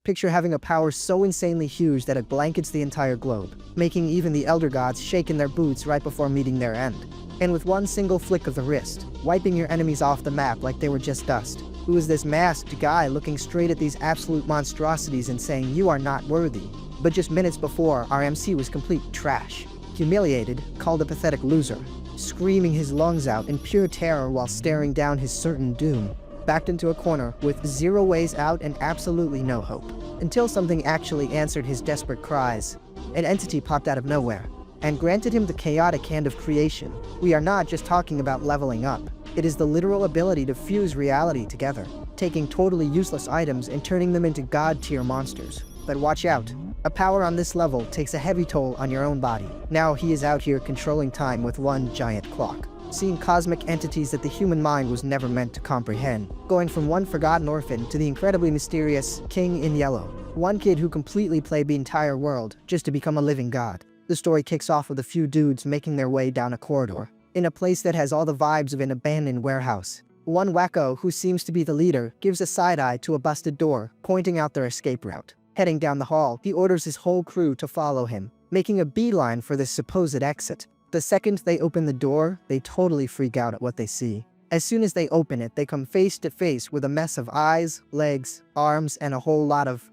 Picture having a power so insanely huge that it blankets the entire globe, making even the elder gods shake in their boots right before meeting their end. And with one single flick of the wrist, wiping your enemies off the map like they were just dust. Who is this masked guy looking straight at these absolute monstrosities and saying you are not worthy? But just minutes before, our MC was complete trash. Humiliated, called a pathetic loser, screaming his lungs out in pure terror while staring down his certain doom. Backed into a corner with zero ways out and absolutely no hope. Until something actually answered his desperate cries. An entity popped out of nowhere and granted him the chaotic hand of creation. We are not just talking about leveling up. It is the literal ability to fuse reality together, taking totally useless items and turning them into god-tier monsters. But watch out. A power on this level takes a heavy toll on your own body. Now he is out here controlling time with one giant clock, seeing cosmic entities that the human mind was never meant to comprehend, going from one forgotten orphan to the incredibly mysterious King in Yellow, one kid who completely played the entire world just to become a living god. The story kicks off with a few dudes making their way down a corridor, in a place that has all the vibes of an abandoned warehouse. One wacko, who seems to be the leader, gives a side-eye to a busted door, pointing out their escape route. Heading down the hall, he orders his whole crew to follow him, making a beeline for this supposed exit. The second they open the door, they totally freak out at what they see. As soon as they open it, they come face to face with a mess of eyes, legs, arms, and a whole lot of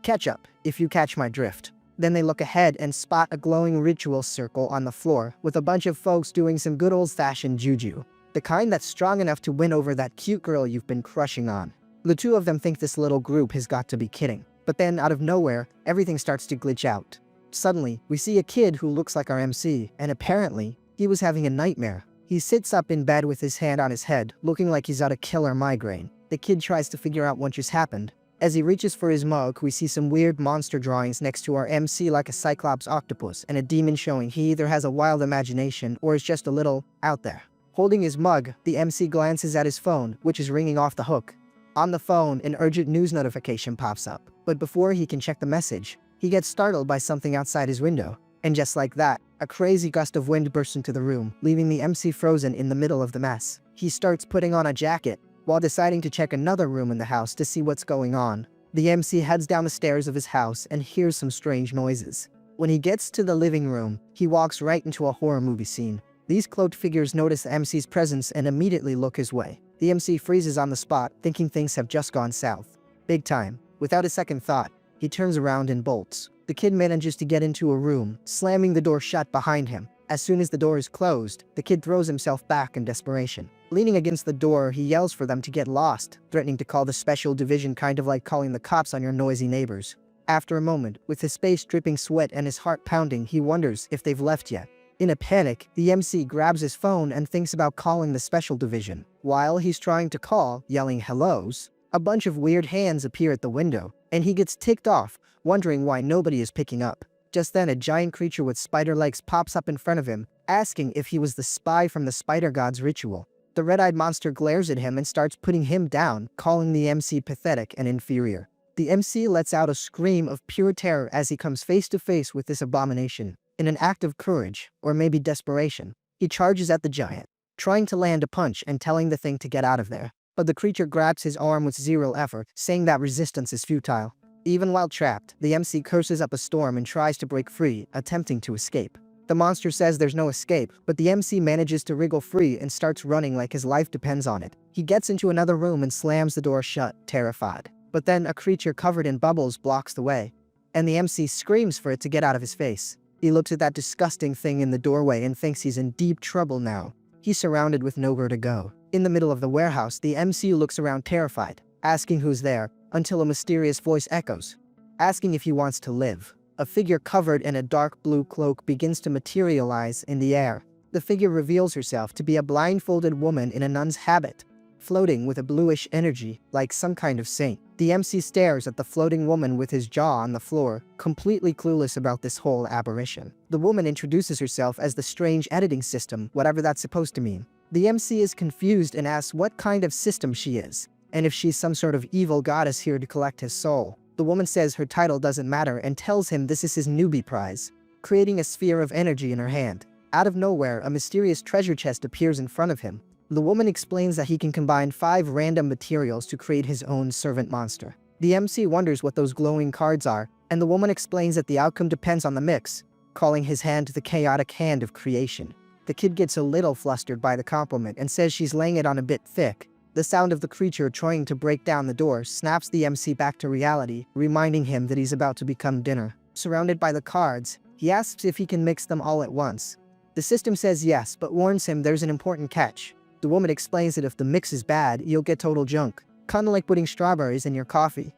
ketchup, if you catch my drift. Then they look ahead and spot a glowing ritual circle on the floor, with a bunch of folks doing some good old-fashioned juju. The kind that's strong enough to win over that cute girl you've been crushing on. The two of them think this little group has got to be kidding. But then, out of nowhere, everything starts to glitch out. Suddenly, we see a kid who looks like our MC, and apparently, he was having a nightmare. He sits up in bed with his hand on his head, looking like he's got a killer migraine. The kid tries to figure out what just happened. As he reaches for his mug, we see some weird monster drawings next to our MC like a cyclops octopus and a demon showing he either has a wild imagination or is just a little out there. Holding his mug, the MC glances at his phone, which is ringing off the hook. On the phone, an urgent news notification pops up. But before he can check the message, he gets startled by something outside his window. And just like that, a crazy gust of wind bursts into the room, leaving the MC frozen in the middle of the mess. He starts putting on a jacket, while deciding to check another room in the house to see what's going on. The MC heads down the stairs of his house and hears some strange noises. When he gets to the living room, he walks right into a horror movie scene. These cloaked figures notice the MC's presence and immediately look his way. The MC freezes on the spot, thinking things have just gone south. Big time. Without a second thought, he turns around and bolts. The kid manages to get into a room, slamming the door shut behind him. As soon as the door is closed, the kid throws himself back in desperation. Leaning against the door, he yells for them to get lost, threatening to call the special division, kind of like calling the cops on your noisy neighbors. After a moment, with his face dripping sweat and his heart pounding, he wonders if they've left yet. In a panic, the MC grabs his phone and thinks about calling the special division. While he's trying to call, yelling hellos, a bunch of weird hands appear at the window, and he gets ticked off, wondering why nobody is picking up. Just then, a giant creature with spider legs pops up in front of him, asking if he was the spy from the spider god's ritual. The red-eyed monster glares at him and starts putting him down, calling the MC pathetic and inferior. The MC lets out a scream of pure terror as he comes face to face with this abomination. In an act of courage, or maybe desperation, he charges at the giant, trying to land a punch and telling the thing to get out of there. But the creature grabs his arm with zero effort, saying that resistance is futile. Even while trapped, the MC curses up a storm and tries to break free, attempting to escape. The monster says there's no escape, but the MC manages to wriggle free and starts running like his life depends on it. He gets into another room and slams the door shut, terrified. But then a creature covered in bubbles blocks the way, and the MC screams for it to get out of his face. He looks at that disgusting thing in the doorway and thinks he's in deep trouble now. He's surrounded with nowhere to go. In the middle of the warehouse, the MC looks around terrified, asking who's there, until a mysterious voice echoes, asking if he wants to live. A figure covered in a dark blue cloak begins to materialize in the air. The figure reveals herself to be a blindfolded woman in a nun's habit, floating with a bluish energy, like some kind of saint. The MC stares at the floating woman with his jaw on the floor, completely clueless about this whole aberration. The woman introduces herself as the strange editing system, whatever that's supposed to mean. The MC is confused and asks what kind of system she is, and if she's some sort of evil goddess here to collect his soul. The woman says her title doesn't matter and tells him this is his newbie prize, creating a sphere of energy in her hand. Out of nowhere, a mysterious treasure chest appears in front of him. The woman explains that he can combine 5 random materials to create his own servant monster. The MC wonders what those glowing cards are, and the woman explains that the outcome depends on the mix, calling his hand the chaotic hand of creation. The kid gets a little flustered by the compliment and says she's laying it on a bit thick. The sound of the creature trying to break down the door snaps the MC back to reality, reminding him that he's about to become dinner. Surrounded by the cards, he asks if he can mix them all at once. The system says yes, but warns him there's an important catch. The woman explains that if the mix is bad, you'll get total junk, kinda like putting strawberries in your coffee.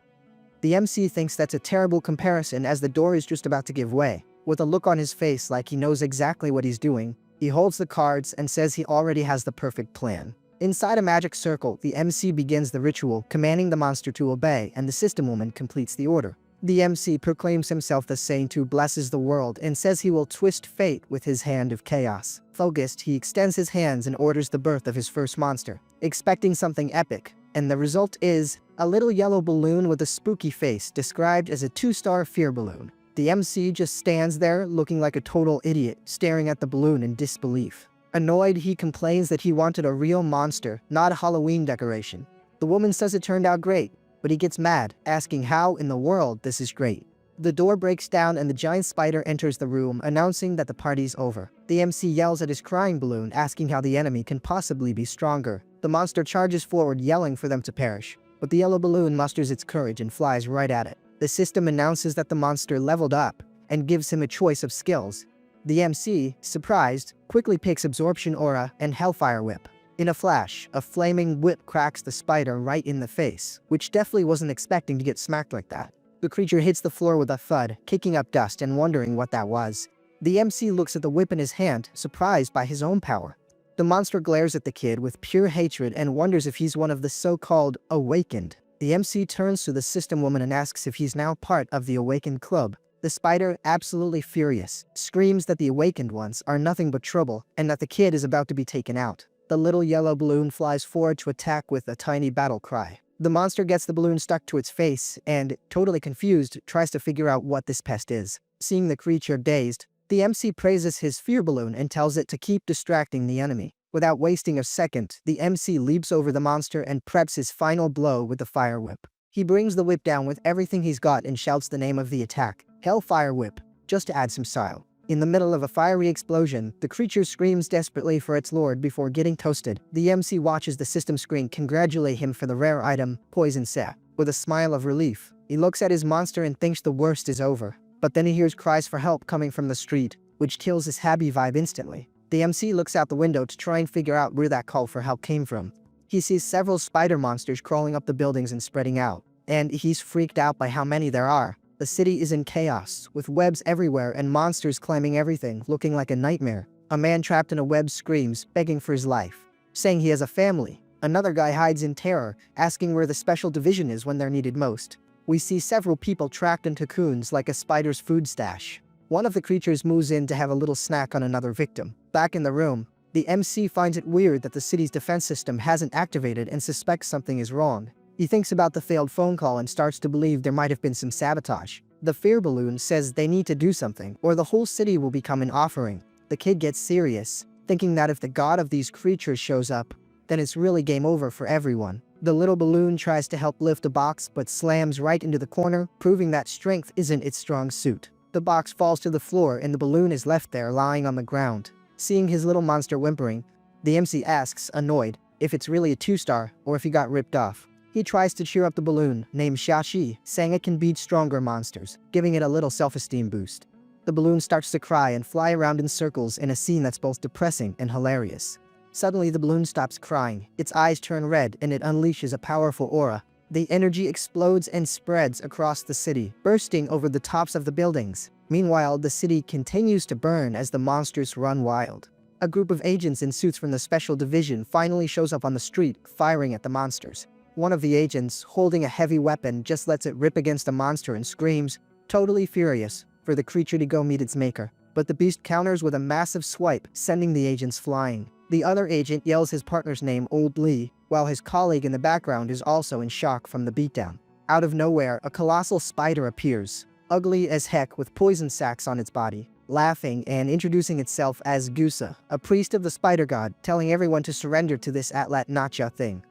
The MC thinks that's a terrible comparison as the door is just about to give way. With a look on his face like he knows exactly what he's doing, he holds the cards and says he already has the perfect plan. Inside a magic circle, the MC begins the ritual, commanding the monster to obey, and the system woman completes the order. The MC proclaims himself the saint who blesses the world and says he will twist fate with his hand of chaos. Focused, he extends his hands and orders the birth of his first monster, expecting something epic, and the result is a little yellow balloon with a spooky face described as a 2-star fear balloon. The MC just stands there looking like a total idiot, staring at the balloon in disbelief. Annoyed, he complains that he wanted a real monster, not a Halloween decoration. The woman says it turned out great, but he gets mad, asking how in the world this is great. The door breaks down and the giant spider enters the room, announcing that the party's over. The MC yells at his crying balloon, asking how the enemy can possibly be stronger. The monster charges forward, yelling for them to perish, but the yellow balloon musters its courage and flies right at it. The system announces that the monster leveled up and gives him a choice of skills. The MC, surprised, quickly picks Absorption Aura and Hellfire Whip. In a flash, a flaming whip cracks the spider right in the face, which definitely wasn't expecting to get smacked like that. The creature hits the floor with a thud, kicking up dust and wondering what that was. The MC looks at the whip in his hand, surprised by his own power. The monster glares at the kid with pure hatred and wonders if he's one of the so-called awakened. The MC turns to the system woman and asks if he's now part of the awakened club. The spider, absolutely furious, screams that the awakened ones are nothing but trouble and that the kid is about to be taken out. The little yellow balloon flies forward to attack with a tiny battle cry. The monster gets the balloon stuck to its face and, totally confused, tries to figure out what this pest is. Seeing the creature dazed, the MC praises his fear balloon and tells it to keep distracting the enemy. Without wasting a second, the MC leaps over the monster and preps his final blow with the fire whip. He brings the whip down with everything he's got and shouts the name of the attack, Hellfire Whip, just to add some style. In the middle of a fiery explosion, the creature screams desperately for its lord before getting toasted. The MC watches the system screen congratulate him for the rare item, Poison Set. With a smile of relief, he looks at his monster and thinks the worst is over. But then he hears cries for help coming from the street, which kills his happy vibe instantly. The MC looks out the window to try and figure out where that call for help came from. He sees several spider monsters crawling up the buildings and spreading out, and he's freaked out by how many there are. The city is in chaos, with webs everywhere and monsters climbing everything, looking like a nightmare. A man trapped in a web screams, begging for his life, saying he has a family. Another guy hides in terror, asking where the special division is when they're needed most. We see several people trapped in cocoons like a spider's food stash. One of the creatures moves in to have a little snack on another victim. Back in the room, the MC finds it weird that the city's defense system hasn't activated and suspects something is wrong. He thinks about the failed phone call and starts to believe there might have been some sabotage. The fear balloon says they need to do something, or the whole city will become an offering. The kid gets serious, thinking that if the god of these creatures shows up, then it's really game over for everyone. The little balloon tries to help lift a box but slams right into the corner, proving that strength isn't its strong suit. The box falls to the floor and the balloon is left there lying on the ground. Seeing his little monster whimpering, the MC asks, annoyed, if it's really a 2-star or if he got ripped off. He tries to cheer up the balloon, named Xiaxi, saying it can beat stronger monsters, giving it a little self-esteem boost. The balloon starts to cry and fly around in circles in a scene that's both depressing and hilarious. Suddenly the balloon stops crying, its eyes turn red and it unleashes a powerful aura. The energy explodes and spreads across the city, bursting over the tops of the buildings. Meanwhile, the city continues to burn as the monsters run wild. A group of agents in suits from the Special Division finally shows up on the street, firing at the monsters. One of the agents, holding a heavy weapon, just lets it rip against the monster and screams, totally furious, for the creature to go meet its maker. But the beast counters with a massive swipe, sending the agents flying. The other agent yells his partner's name, Old Lee, while his colleague in the background is also in shock from the beatdown. Out of nowhere, a colossal spider appears, ugly as heck with poison sacs on its body, laughing and introducing itself as Gusa, a priest of the spider god, telling everyone to surrender to this Atlat Nacha thing.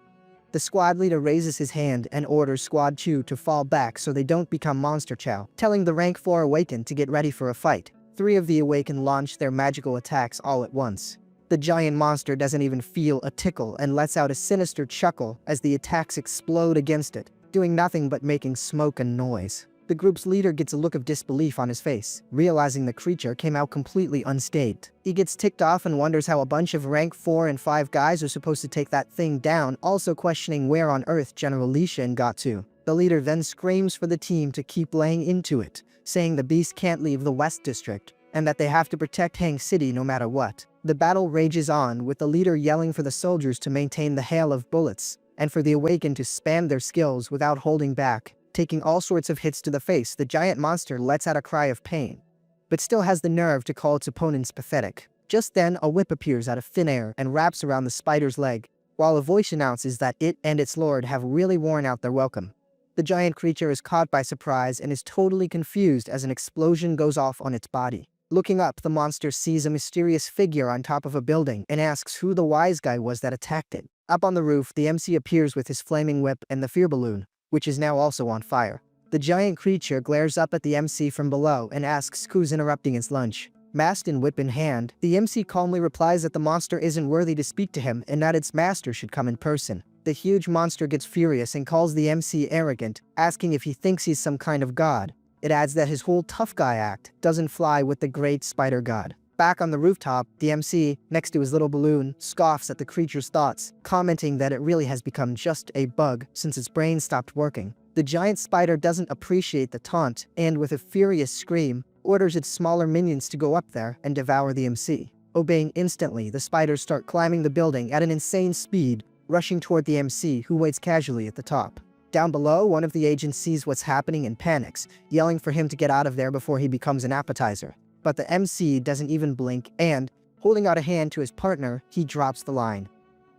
The squad leader raises his hand and orders Squad 2 to fall back so they don't become Monster Chow, telling the rank 4 awakened to get ready for a fight. 3 of the awakened launch their magical attacks all at once. The giant monster doesn't even feel a tickle and lets out a sinister chuckle as the attacks explode against it, doing nothing but making smoke and noise. The group's leader gets a look of disbelief on his face, realizing the creature came out completely unscathed. He gets ticked off and wonders how a bunch of rank 4 and 5 guys are supposed to take that thing down, also questioning where on earth General Li Shen got to. The leader then screams for the team to keep laying into it, saying the beast can't leave the West District, and that they have to protect Hang City no matter what. The battle rages on, with the leader yelling for the soldiers to maintain the hail of bullets, and for the awakened to spam their skills without holding back. Taking all sorts of hits to the face, the giant monster lets out a cry of pain, but still has the nerve to call its opponents pathetic. Just then, a whip appears out of thin air and wraps around the spider's leg, while a voice announces that it and its lord have really worn out their welcome. The giant creature is caught by surprise and is totally confused as an explosion goes off on its body. Looking up, the monster sees a mysterious figure on top of a building and asks who the wise guy was that attacked it. Up on the roof, the MC appears with his flaming whip and the fear balloon, which is now also on fire. The giant creature glares up at the MC from below and asks who's interrupting his lunch. Masked and whip in hand, the MC calmly replies that the monster isn't worthy to speak to him and that its master should come in person. The huge monster gets furious and calls the MC arrogant, asking if he thinks he's some kind of god. It adds that his whole tough guy act doesn't fly with the great spider god. Back on the rooftop, the MC, next to his little balloon, scoffs at the creature's thoughts, commenting that it really has become just a bug since its brain stopped working. The giant spider doesn't appreciate the taunt and, with a furious scream, orders its smaller minions to go up there and devour the MC. Obeying instantly, the spiders start climbing the building at an insane speed, rushing toward the MC, who waits casually at the top. Down below, one of the agents sees what's happening and panics, yelling for him to get out of there before he becomes an appetizer. But the MC doesn't even blink and, holding out a hand to his partner, he drops the line.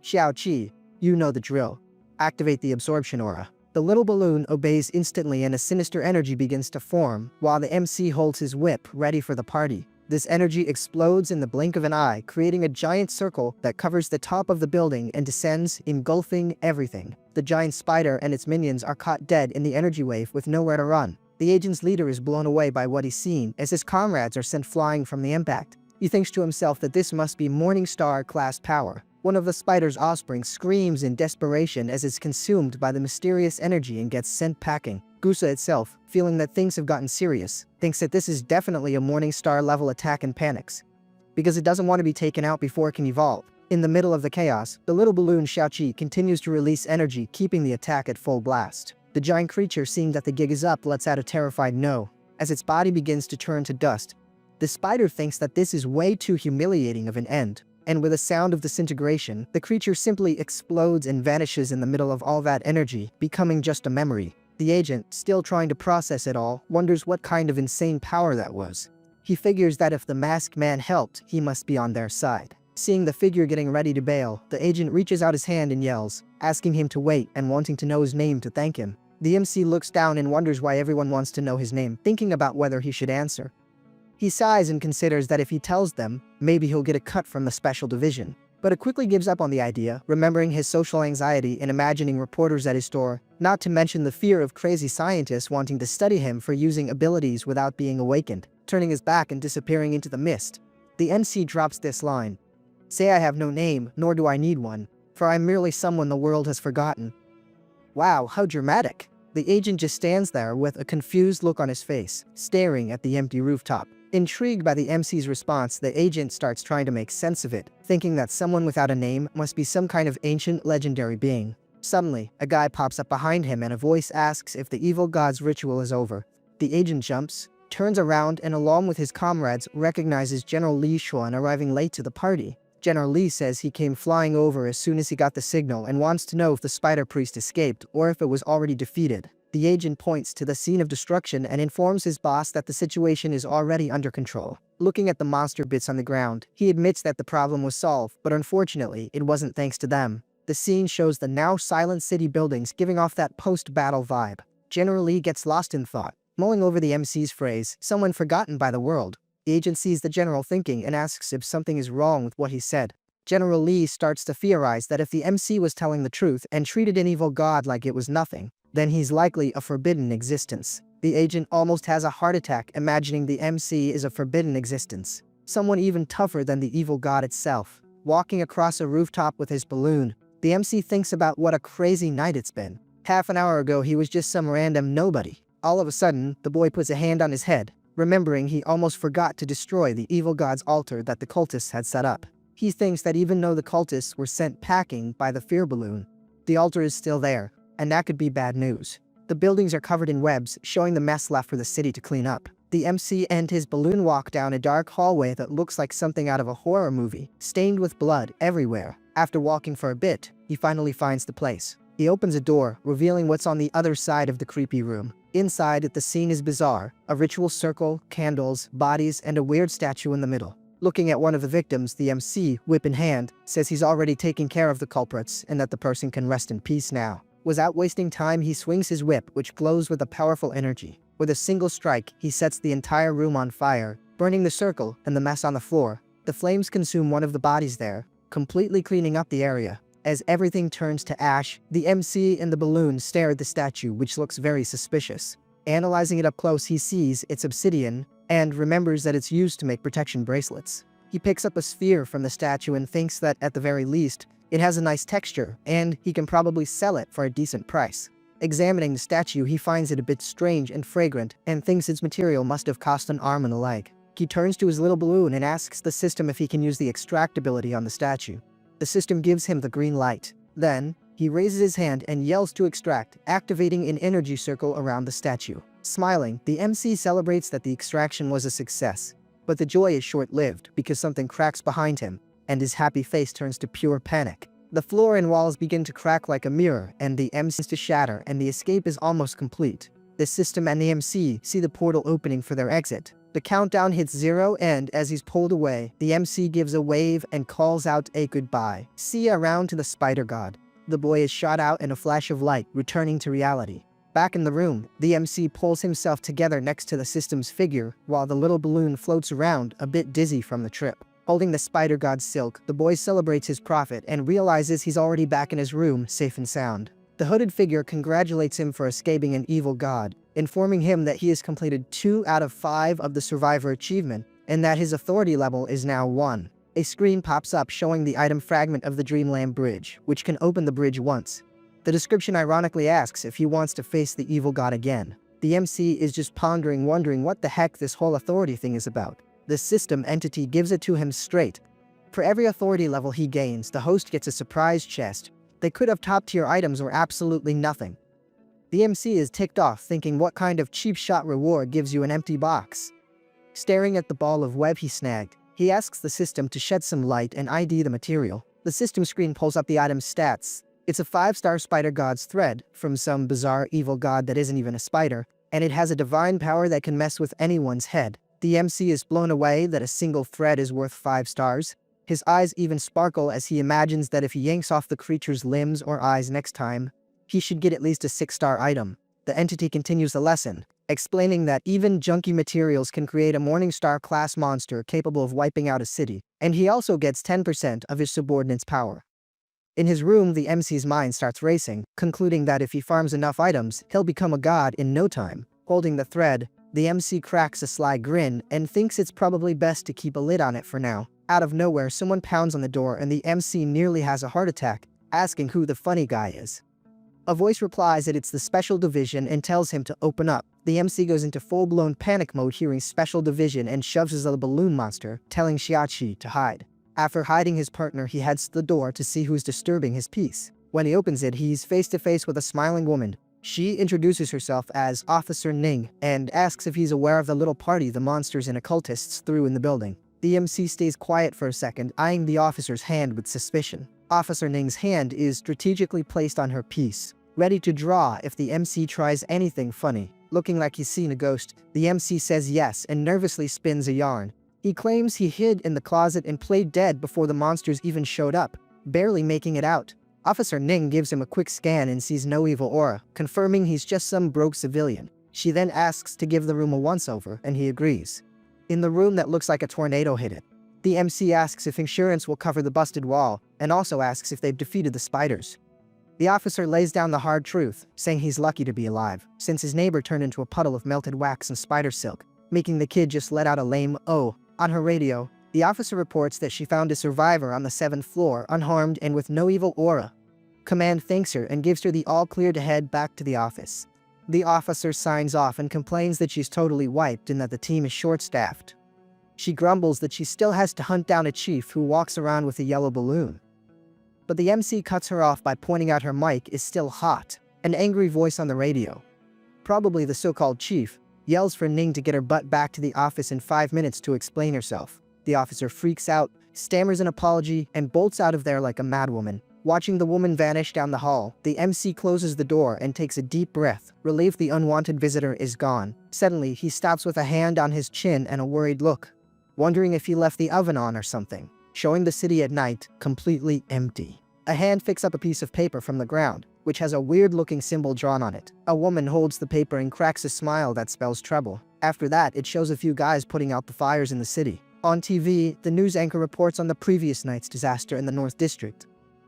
"Xiao Qi, you know the drill. Activate the absorption aura." The little balloon obeys instantly and a sinister energy begins to form, while the MC holds his whip ready for the party. This energy explodes in the blink of an eye, creating a giant circle that covers the top of the building and descends, engulfing everything. The giant spider and its minions are caught dead in the energy wave with nowhere to run. The agent's leader is blown away by what he's seen as his comrades are sent flying from the impact. He thinks to himself that this must be Morningstar-class power. One of the spider's offspring screams in desperation as it's consumed by the mysterious energy and gets sent packing. Gusa itself, feeling that things have gotten serious, thinks that this is definitely a Morningstar-level attack and panics, because it doesn't want to be taken out before it can evolve. In the middle of the chaos, the little balloon Xiaoqi continues to release energy, keeping the attack at full blast. The giant creature, seeing that the gig is up, lets out a terrified no, as its body begins to turn to dust. The spider thinks that this is way too humiliating of an end, and with a sound of disintegration, the creature simply explodes and vanishes in the middle of all that energy, becoming just a memory. The agent, still trying to process it all, wonders what kind of insane power that was. He figures that if the masked man helped, he must be on their side. Seeing the figure getting ready to bail, the agent reaches out his hand and yells, asking him to wait and wanting to know his name to thank him. The MC looks down and wonders why everyone wants to know his name, thinking about whether he should answer. He sighs and considers that if he tells them, maybe he'll get a cut from the special division. But it quickly gives up on the idea, remembering his social anxiety and imagining reporters at his store, not to mention the fear of crazy scientists wanting to study him for using abilities without being awakened, turning his back and disappearing into the mist. The MC drops this line. "Say I have no name, nor do I need one, for I'm merely someone the world has forgotten." Wow, how dramatic. The agent just stands there with a confused look on his face, staring at the empty rooftop. Intrigued by the MC's response, the agent starts trying to make sense of it, thinking that someone without a name must be some kind of ancient legendary being. Suddenly, a guy pops up behind him and a voice asks if the evil god's ritual is over. The agent jumps, turns around, and along with his comrades recognizes General Li Xuan arriving late to the party. General Li says he came flying over as soon as he got the signal and wants to know if the spider priest escaped or if it was already defeated. The agent points to the scene of destruction and informs his boss that the situation is already under control. Looking at the monster bits on the ground, he admits that the problem was solved, but unfortunately, it wasn't thanks to them. The scene shows the now silent city buildings giving off that post-battle vibe. General Li gets lost in thought, mulling over the MC's phrase, "someone forgotten by the world." The agent sees the general thinking and asks if something is wrong with what he said. General Lee starts to theorize that if the MC was telling the truth and treated an evil god like it was nothing, then he's likely a forbidden existence. The agent almost has a heart attack imagining the MC is a forbidden existence, someone even tougher than the evil god itself. Walking across a rooftop with his balloon, the MC thinks about what a crazy night it's been. Half an hour ago he was just some random nobody. All of a sudden, the boy puts a hand on his head, remembering he almost forgot to destroy the evil god's altar that the cultists had set up. He thinks that even though the cultists were sent packing by the fear balloon, the altar is still there, and that could be bad news. The buildings are covered in webs, showing the mess left for the city to clean up. The MC and his balloon walk down a dark hallway that looks like something out of a horror movie, stained with blood everywhere. After walking for a bit, he finally finds the place. He opens a door, revealing what's on the other side of the creepy room. Inside, the scene is bizarre. A ritual circle, candles, bodies, and a weird statue in the middle. Looking at one of the victims, the MC, whip in hand, says he's already taken care of the culprits and that the person can rest in peace now. Without wasting time, he swings his whip, which glows with a powerful energy. With a single strike, he sets the entire room on fire, burning the circle and the mess on the floor. The flames consume one of the bodies there, completely cleaning up the area. As everything turns to ash, the MC and the balloon stare at the statue, which looks very suspicious. Analyzing it up close, he sees it's obsidian and remembers that it's used to make protection bracelets. He picks up a sphere from the statue and thinks that, at the very least, it has a nice texture, and he can probably sell it for a decent price. Examining the statue, he finds it a bit strange and fragrant, and thinks its material must have cost an arm and a leg. He turns to his little balloon and asks the system if he can use the extract ability on the statue. The system gives him the green light. Then, he raises his hand and yells to extract, activating an energy circle around the statue. Smiling, the MC celebrates that the extraction was a success. But the joy is short-lived because something cracks behind him, and his happy face turns to pure panic. The floor and walls begin to crack like a mirror, and the MC starts to shatter, and the escape is almost complete. The system and the MC see the portal opening for their exit. The countdown hits 0, and as he's pulled away, the MC gives a wave and calls out a goodbye. See you around to the spider god. The boy is shot out in a flash of light, returning to reality. Back in the room, the MC pulls himself together next to the system's figure, while the little balloon floats around, a bit dizzy from the trip. Holding the spider god's silk, the boy celebrates his profit and realizes he's already back in his room, safe and sound. The hooded figure congratulates him for escaping an evil god, informing him that he has completed 2 out of 5 of the survivor achievement, and that his authority level is now 1. A screen pops up showing the item fragment of the Dreamland Bridge, which can open the bridge once. The description ironically asks if he wants to face the evil god again. The MC is just pondering, wondering what the heck this whole authority thing is about. The system entity gives it to him straight. For every authority level he gains, the host gets a surprise chest. They could have top-tier items or absolutely nothing. The MC is ticked off, thinking what kind of cheap shot reward gives you an empty box. Staring at the ball of web he snagged, he asks the system to shed some light and ID the material. The system screen pulls up the item's stats. It's a 5-star spider god's thread from some bizarre evil god that isn't even a spider, and it has a divine power that can mess with anyone's head. The MC is blown away that a single thread is worth 5 stars. His eyes even sparkle as he imagines that if he yanks off the creature's limbs or eyes next time, he should get at least a 6-star item. The entity continues the lesson, explaining that even junky materials can create a Morningstar-class monster capable of wiping out a city, and he also gets 10% of his subordinate's power. In his room, the MC's mind starts racing, concluding that if he farms enough items, he'll become a god in no time. Holding the thread, the MC cracks a sly grin and thinks it's probably best to keep a lid on it for now. Out of nowhere, someone pounds on the door and the MC nearly has a heart attack, asking who the funny guy is. A voice replies that it's the Special Division and tells him to open up. The MC goes into full-blown panic mode hearing Special Division and shoves his little balloon monster, telling Shiachi to hide. After hiding his partner, he heads to the door to see who's disturbing his peace. When he opens it, he's face-to-face with a smiling woman. She introduces herself as Officer Ning and asks if he's aware of the little party the monsters and occultists threw in the building. The MC stays quiet for a second, eyeing the officer's hand with suspicion. Officer Ning's hand is strategically placed on her piece, ready to draw if the MC tries anything funny. Looking like he's seen a ghost, the MC says yes and nervously spins a yarn. He claims he hid in the closet and played dead before the monsters even showed up, barely making it out. Officer Ning gives him a quick scan and sees no evil aura, confirming he's just some broke civilian. She then asks to give the room a once-over, and he agrees. In the room that looks like a tornado hit it, The MC asks if insurance will cover the busted wall, and also asks if they've defeated the spiders. The officer lays down the hard truth, saying he's lucky to be alive, since his neighbor turned into a puddle of melted wax and spider silk, making the kid just let out a lame "oh." On her radio, the officer reports that she found a survivor on the 7th floor, unharmed and with no evil aura. Command thanks her and gives her the all-clear to head back to the office. The officer signs off and complains that she's totally wiped and that the team is short-staffed. She grumbles that she still has to hunt down a chief who walks around with a yellow balloon. But the MC cuts her off by pointing out her mic is still hot. An angry voice on the radio, probably the so-called chief, yells for Ning to get her butt back to the office in 5 minutes to explain herself. The officer freaks out, stammers an apology, and bolts out of there like a madwoman. Watching the woman vanish down the hall, the MC closes the door and takes a deep breath, relieved the unwanted visitor is gone. Suddenly, he stops with a hand on his chin and a worried look, wondering if he left the oven on or something, showing the city at night completely empty. A hand picks up a piece of paper from the ground, which has a weird-looking symbol drawn on it. A woman holds the paper and cracks a smile that spells trouble. After that, it shows a few guys putting out the fires in the city. On TV, the news anchor reports on the previous night's disaster in the North District.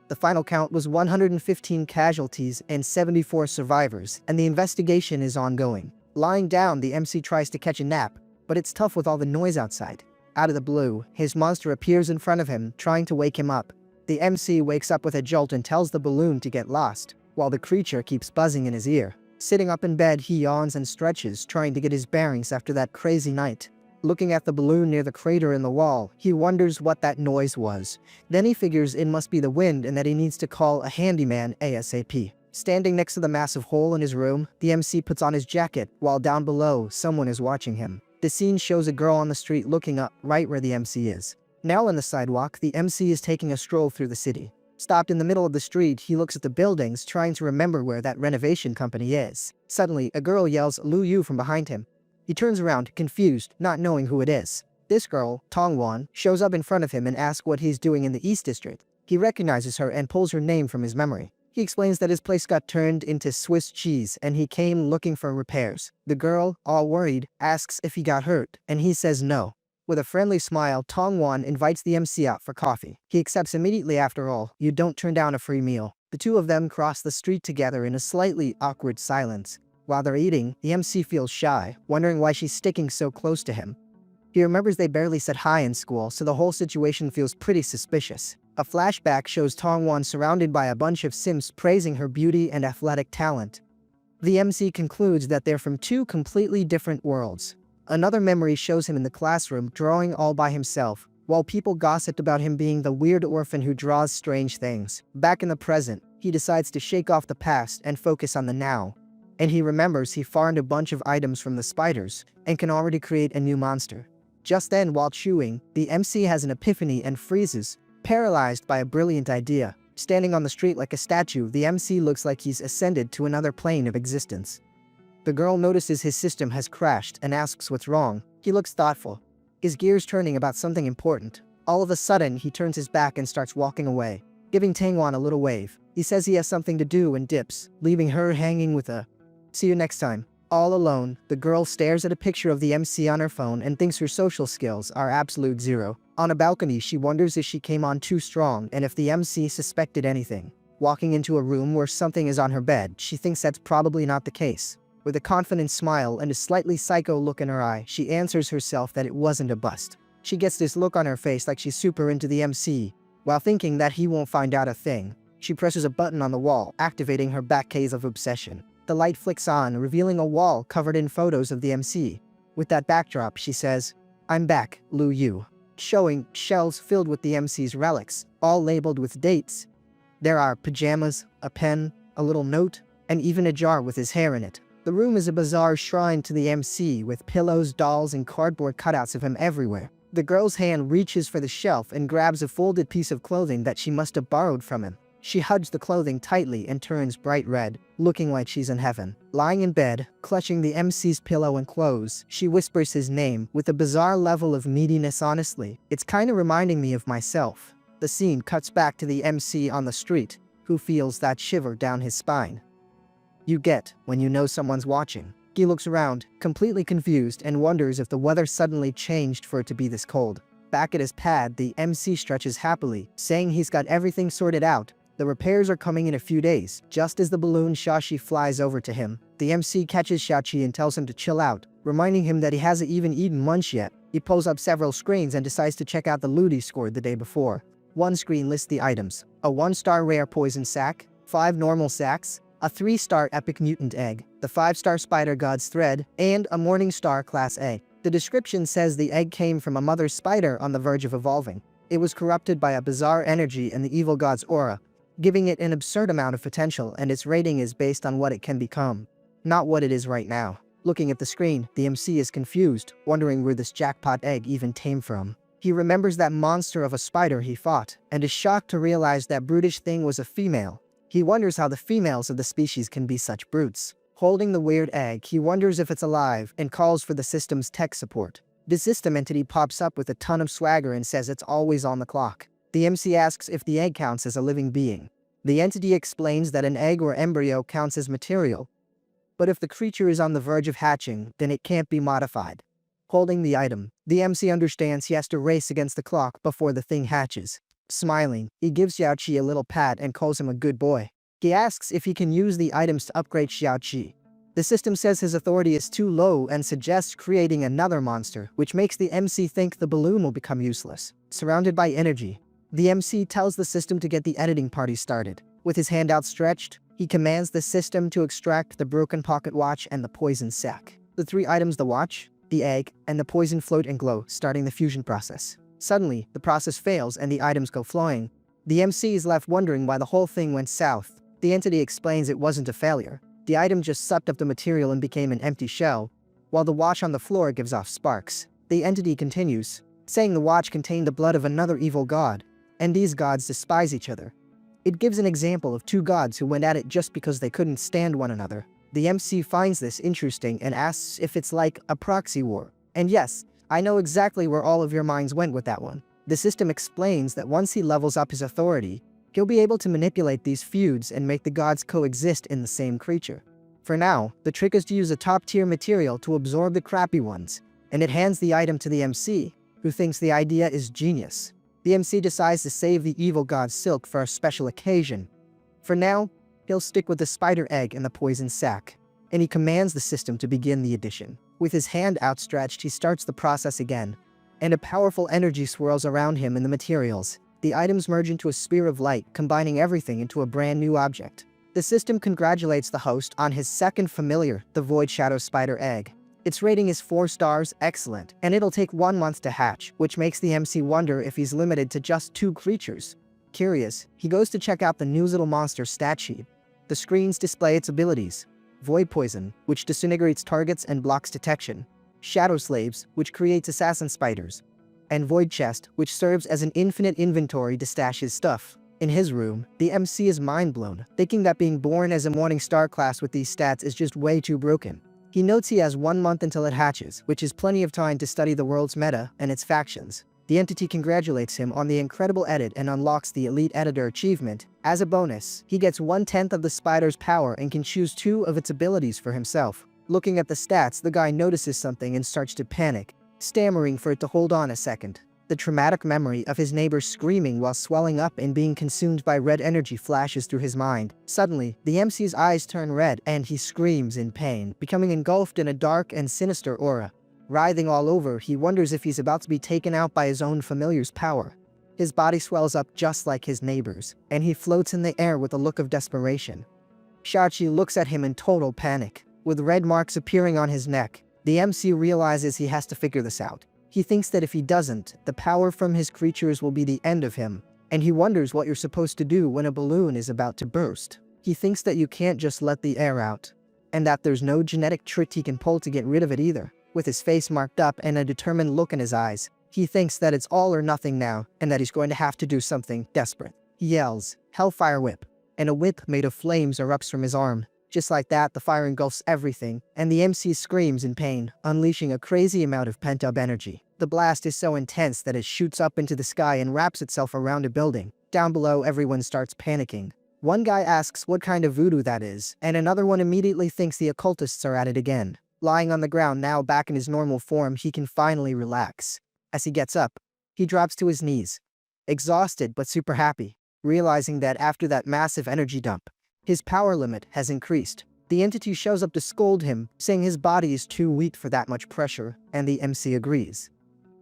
The final count was 115 casualties and 74 survivors, and the investigation is ongoing. Lying down, the MC tries to catch a nap, but it's tough with all the noise outside. Out of the blue, his monster appears in front of him, trying to wake him up. The MC wakes up with a jolt and tells the balloon to get lost, while the creature keeps buzzing in his ear. Sitting up in bed, he yawns and stretches, trying to get his bearings after that crazy night. Looking at the balloon near the crater in the wall, he wonders what that noise was. Then he figures it must be the wind and that he needs to call a handyman ASAP. Standing next to the massive hole in his room, the MC puts on his jacket, while down below, someone is watching him. The scene shows a girl on the street looking up, right where the MC is. Now on the sidewalk, the MC is taking a stroll through the city. Stopped in the middle of the street, he looks at the buildings, trying to remember where that renovation company is. Suddenly, a girl yells "Lu Yu" from behind him. He turns around, confused, not knowing who it is. This girl, Tongwan, shows up in front of him and asks what he's doing in the East District. He recognizes her and pulls her name from his memory. He explains that his place got turned into Swiss cheese and he came looking for repairs. The girl, all worried, asks if he got hurt, and he says no. With a friendly smile, Tongwan invites the MC out for coffee. He accepts immediately. After all, you don't turn down a free meal. The two of them cross the street together in a slightly awkward silence. While they're eating, the MC feels shy, wondering why she's sticking so close to him. He remembers they barely said hi in school, so the whole situation feels pretty suspicious. A flashback shows Tongwan surrounded by a bunch of simps praising her beauty and athletic talent. The MC concludes that they're from two completely different worlds. Another memory shows him in the classroom drawing all by himself, while people gossiped about him being the weird orphan who draws strange things. Back in the present, he decides to shake off the past and focus on the now. And he remembers he farmed a bunch of items from the spiders and can already create a new monster. Just then, while chewing, the MC has an epiphany and freezes, paralyzed by a brilliant idea. Standing on the street like a statue, the MC looks like he's ascended to another plane of existence. The girl notices his system has crashed and asks what's wrong. He looks thoughtful, his gears turning about something important. All of a sudden, he turns his back and starts walking away, giving Tangwan a little wave. He says he has something to do and dips, leaving her hanging with a "see you next time." All alone, the girl stares at a picture of the MC on her phone and thinks her social skills are absolute zero. On a balcony, she wonders if she came on too strong and if the MC suspected anything. Walking into a room where something is on her bed, she thinks that's probably not the case. With a confident smile and a slightly psycho look in her eye, she answers herself that it wasn't a bust. She gets this look on her face like she's super into the MC, while thinking that he won't find out a thing. She presses a button on the wall, activating her back case of obsession. The light flicks on, revealing a wall covered in photos of the MC. With that backdrop, she says, "I'm back, Lu Yu," showing shelves filled with the MC's relics, all labeled with dates. There are pajamas, a pen, a little note, and even a jar with his hair in it. The room is a bizarre shrine to the MC, with pillows, dolls, and cardboard cutouts of him everywhere. The girl's hand reaches for the shelf and grabs a folded piece of clothing that she must have borrowed from him. She hugs the clothing tightly and turns bright red, looking like she's in heaven. Lying in bed, clutching the MC's pillow and clothes, she whispers his name with a bizarre level of neediness. Honestly, it's kinda reminding me of myself. The scene cuts back to the MC on the street, who feels that shiver down his spine. You get when you know someone's watching. He looks around, completely confused, and wonders if the weather suddenly changed for it to be this cold. Back at his pad, the MC stretches happily, saying he's got everything sorted out. The repairs are coming in a few days. Just as the balloon Shaoqi flies over to him, the MC catches Shaoqi and tells him to chill out, reminding him that he hasn't even eaten lunch yet. He pulls up several screens and decides to check out the loot he scored the day before. One screen lists the items: a 1-star rare poison sack, 5 normal sacks, a 3-star epic mutant egg, the 5-star spider god's thread, and a morning star class egg. The description says the egg came from a mother spider on the verge of evolving. It was corrupted by a bizarre energy in the evil god's aura, giving it an absurd amount of potential, and its rating is based on what it can become, not what it is right now. Looking at the screen, the MC is confused, wondering where this jackpot egg even came from. He remembers that monster of a spider he fought, and is shocked to realize that brutish thing was a female. He wonders how the females of the species can be such brutes. Holding the weird egg, he wonders if it's alive and calls for the system's tech support. The system entity pops up with a ton of swagger and says it's always on the clock. The MC asks if the egg counts as a living being. The entity explains that an egg or embryo counts as material, but if the creature is on the verge of hatching, then it can't be modified. Holding the item, the MC understands he has to race against the clock before the thing hatches. Smiling, he gives Xiaoqi a little pat and calls him a good boy. He asks if he can use the items to upgrade Xiaoqi. The system says his authority is too low and suggests creating another monster, which makes the MC think the balloon will become useless. Surrounded by energy, the MC tells the system to get the editing party started. With his hand outstretched, he commands the system to extract the broken pocket watch and the poison sack. The 3 items, the watch, the egg, and the poison, float and glow, starting the fusion process. Suddenly, the process fails and the items go flying. The MC is left wondering why the whole thing went south. The entity explains it wasn't a failure. The item just sucked up the material and became an empty shell, while the watch on the floor gives off sparks. The entity continues, saying the watch contained the blood of another evil god, and these gods despise each other. It gives an example of 2 gods who went at it just because they couldn't stand one another. The MC finds this interesting and asks if it's like a proxy war. And yes, I know exactly where all of your minds went with that one. The system explains that once he levels up his authority, he'll be able to manipulate these feuds and make the gods coexist in the same creature. For now, the trick is to use a top-tier material to absorb the crappy ones, and it hands the item to the MC, who thinks the idea is genius. The MC decides to save the evil god's silk for a special occasion. For now, he'll stick with the spider egg and the poison sack, and he commands the system to begin the addition. With his hand outstretched, he starts the process again, and a powerful energy swirls around him and the materials. The items merge into a sphere of light, combining everything into a brand new object. The system congratulates the host on his second familiar, the Void Shadow Spider egg. Its rating is 4 stars, excellent, and it'll take 1 month to hatch, which makes the MC wonder if he's limited to just 2 creatures. Curious, he goes to check out the new little monster stat sheet. The screens display its abilities: Void Poison, which disintegrates targets and blocks detection; Shadow Slaves, which creates assassin spiders; and Void Chest, which serves as an infinite inventory to stash his stuff. In his room, the MC is mind-blown, thinking that being born as a Morning Star class with these stats is just way too broken. He notes he has 1 month until it hatches, which is plenty of time to study the world's meta and its factions. The entity congratulates him on the incredible edit and unlocks the Elite Editor achievement. As a bonus, he gets 1/10 of the spider's power and can choose 2 of its abilities for himself. Looking at the stats, the guy notices something and starts to panic, stammering for it to hold on a second. The traumatic memory of his neighbor screaming while swelling up and being consumed by red energy flashes through his mind. Suddenly, the MC's eyes turn red and he screams in pain, becoming engulfed in a dark and sinister aura. Writhing all over, he wonders if he's about to be taken out by his own familiar's power. His body swells up just like his neighbor's, and he floats in the air with a look of desperation. Xiaoqi looks at him in total panic. With red marks appearing on his neck, the MC realizes he has to figure this out. He thinks that if he doesn't, the power from his creatures will be the end of him, and he wonders what you're supposed to do when a balloon is about to burst. He thinks that you can't just let the air out, and that there's no genetic trick he can pull to get rid of it either. With his face marked up and a determined look in his eyes, he thinks that it's all or nothing now, and that he's going to have to do something desperate. He yells, "Hellfire Whip," and a whip made of flames erupts from his arm. Just like that, the fire engulfs everything, and the MC screams in pain, unleashing a crazy amount of pent-up energy. The blast is so intense that it shoots up into the sky and wraps itself around a building. Down below, everyone starts panicking. One guy asks what kind of voodoo that is, and another one immediately thinks the occultists are at it again. Lying on the ground now back in his normal form, he can finally relax. As he gets up, He drops to his knees, exhausted but super happy, realizing that after that massive energy dump, his power limit has increased. The entity shows up to scold him, saying his body is too weak for that much pressure, and the MC agrees.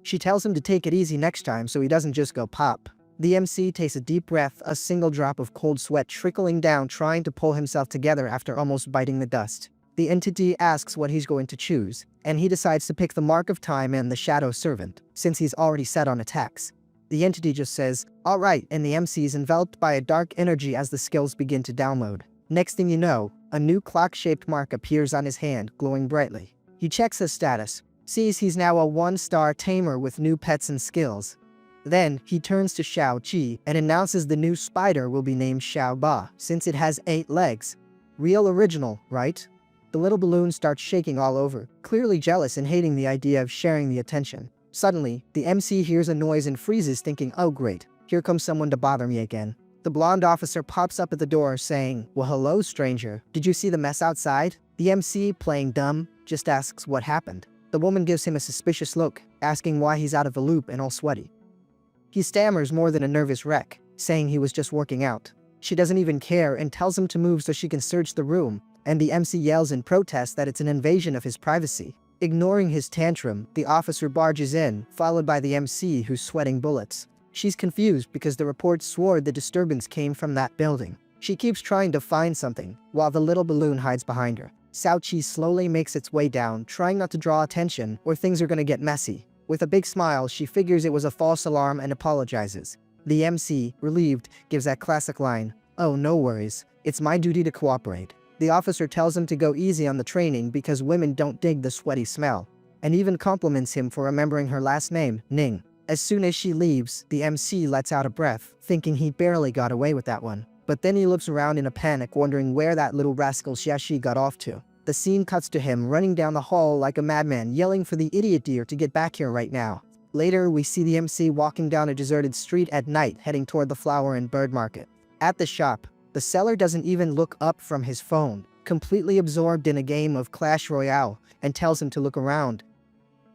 She tells him to take it easy next time so he doesn't just go pop. The MC takes a deep breath, a single drop of cold sweat trickling down, trying to pull himself together after almost biting the dust. The entity asks what he's going to choose, and he decides to pick the Mark of Time and the Shadow Servant, since he's already set on attacks. The entity just says, "Alright," and the MC is enveloped by a dark energy as the skills begin to download. Next thing you know, a new clock-shaped mark appears on his hand, glowing brightly. He checks his status, sees he's now a 1-star tamer with new pets and skills. Then, he turns to Xiao Qi and announces the new spider will be named Xiao Ba, since it has 8 legs. Real original, right? The little balloon starts shaking all over, clearly jealous and hating the idea of sharing the attention. Suddenly, the MC hears a noise and freezes, thinking, "Oh great, here comes someone to bother me again." The blonde officer pops up at the door saying, "Well hello stranger, did you see the mess outside?" The MC, playing dumb, just asks what happened. The woman gives him a suspicious look, asking why he's out of the loop and all sweaty. He stammers more than a nervous wreck, saying he was just working out. She doesn't even care and tells him to move so she can search the room, and the MC yells in protest that it's an invasion of his privacy. Ignoring his tantrum, the officer barges in, followed by the MC who's sweating bullets. She's confused because the report swore the disturbance came from that building. She keeps trying to find something, while the little balloon hides behind her. Xiao Qi slowly makes its way down, trying not to draw attention, or things are gonna get messy. With a big smile, she figures it was a false alarm and apologizes. The MC, relieved, gives that classic line, "Oh, no worries. It's my duty to cooperate." The officer tells him to go easy on the training because women don't dig the sweaty smell, and even compliments him for remembering her last name, Ning. As soon as she leaves, the MC lets out a breath, thinking he barely got away with that one. But then he looks around in a panic, wondering where that little rascal Xiaxi got off to. The scene cuts to him running down the hall like a madman, yelling for the idiot deer to get back here right now. Later, we see the MC walking down a deserted street at night, heading toward the flower and bird market. At the shop, the seller doesn't even look up from his phone, completely absorbed in a game of Clash Royale, and tells him to look around.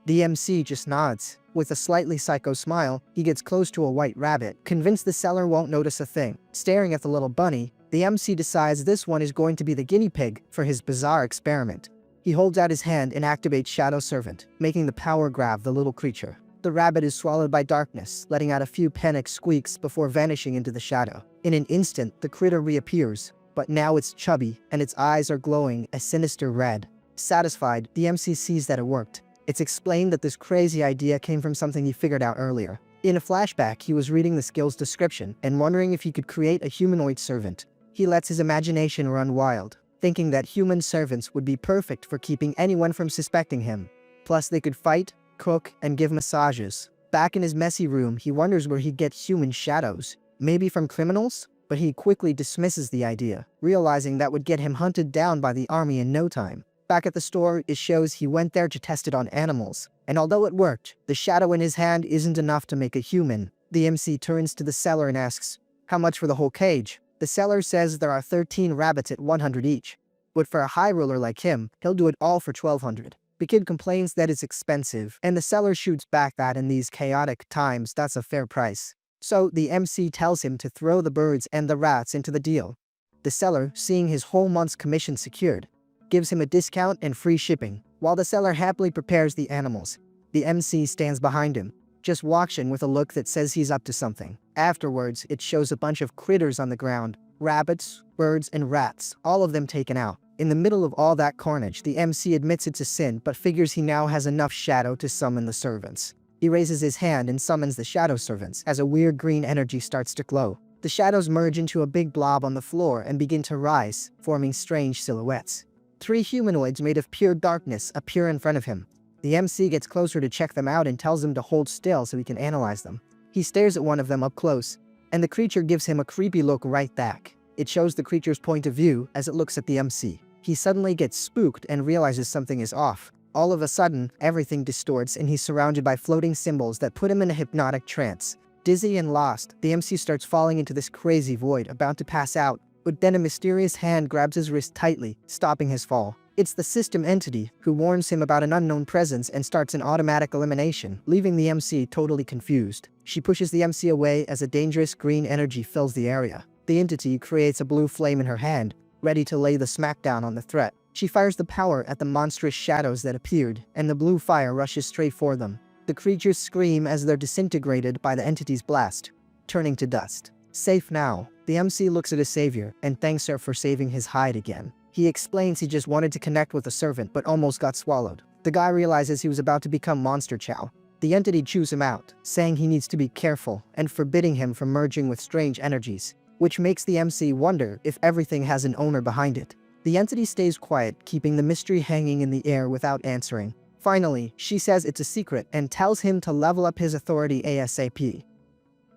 The MC just nods. With a slightly psycho smile, he gets close to a white rabbit, convinced the seller won't notice a thing. Staring at the little bunny, the MC decides this one is going to be the guinea pig for his bizarre experiment. He holds out his hand and activates Shadow Servant, making the power grab the little creature. The rabbit is swallowed by darkness, letting out a few panicked squeaks before vanishing into the shadow. In an instant, the critter reappears, but now it's chubby, and its eyes are glowing a sinister red. Satisfied, the MC sees that it worked. It's explained that this crazy idea came from something he figured out earlier. In a flashback, he was reading the skill's description and wondering if he could create a humanoid servant. He lets his imagination run wild, thinking that human servants would be perfect for keeping anyone from suspecting him. Plus, they could fight, cook, and give massages. Back in his messy room, he wonders where he'd get human shadows. Maybe from criminals? But he quickly dismisses the idea, realizing that would get him hunted down by the army in no time. Back at the store, it shows he went there to test it on animals. And although it worked, the shadow in his hand isn't enough to make a human. The MC turns to the seller and asks, "How much for the whole cage?" The seller says there are 13 rabbits at 100 each. But for a high roller like him, he'll do it all for 1200. The kid complains that it's expensive, and the seller shoots back that in these chaotic times, that's a fair price. So the MC tells him to throw the birds and the rats into the deal. The seller, seeing his whole month's commission secured, gives him a discount and free shipping, while the seller happily prepares the animals. The MC stands behind him, just watching with a look that says he's up to something. Afterwards, it shows a bunch of critters on the ground, rabbits, birds, and rats, all of them taken out. In the middle of all that carnage, the MC admits it's a sin, but figures he now has enough shadow to summon the servants. He raises his hand and summons the shadow servants as a weird green energy starts to glow. The shadows merge into a big blob on the floor and begin to rise, forming strange silhouettes. 3 humanoids made of pure darkness appear in front of him. The MC gets closer to check them out and tells him to hold still so he can analyze them. He stares at one of them up close, and the creature gives him a creepy look right back. It shows the creature's point of view as it looks at the MC. He suddenly gets spooked and realizes something is off. All of a sudden, everything distorts and he's surrounded by floating symbols that put him in a hypnotic trance. Dizzy and lost, the MC starts falling into this crazy void, about to pass out, but then a mysterious hand grabs his wrist tightly, stopping his fall. It's the system entity who warns him about an unknown presence and starts an automatic elimination, leaving the MC totally confused. She pushes the MC away as a dangerous green energy fills the area. The entity creates a blue flame in her hand, ready to lay the smackdown on the threat. She fires the power at the monstrous shadows that appeared, and the blue fire rushes straight for them. The creatures scream as they're disintegrated by the entity's blast, turning to dust. Safe now, the MC looks at his savior and thanks her for saving his hide again. He explains he just wanted to connect with a servant but almost got swallowed. The guy realizes he was about to become Monster Chow. The entity chews him out, saying he needs to be careful and forbidding him from merging with strange energies, which makes the MC wonder if everything has an owner behind it. The entity stays quiet, keeping the mystery hanging in the air without answering. Finally, she says it's a secret and tells him to level up his authority ASAP.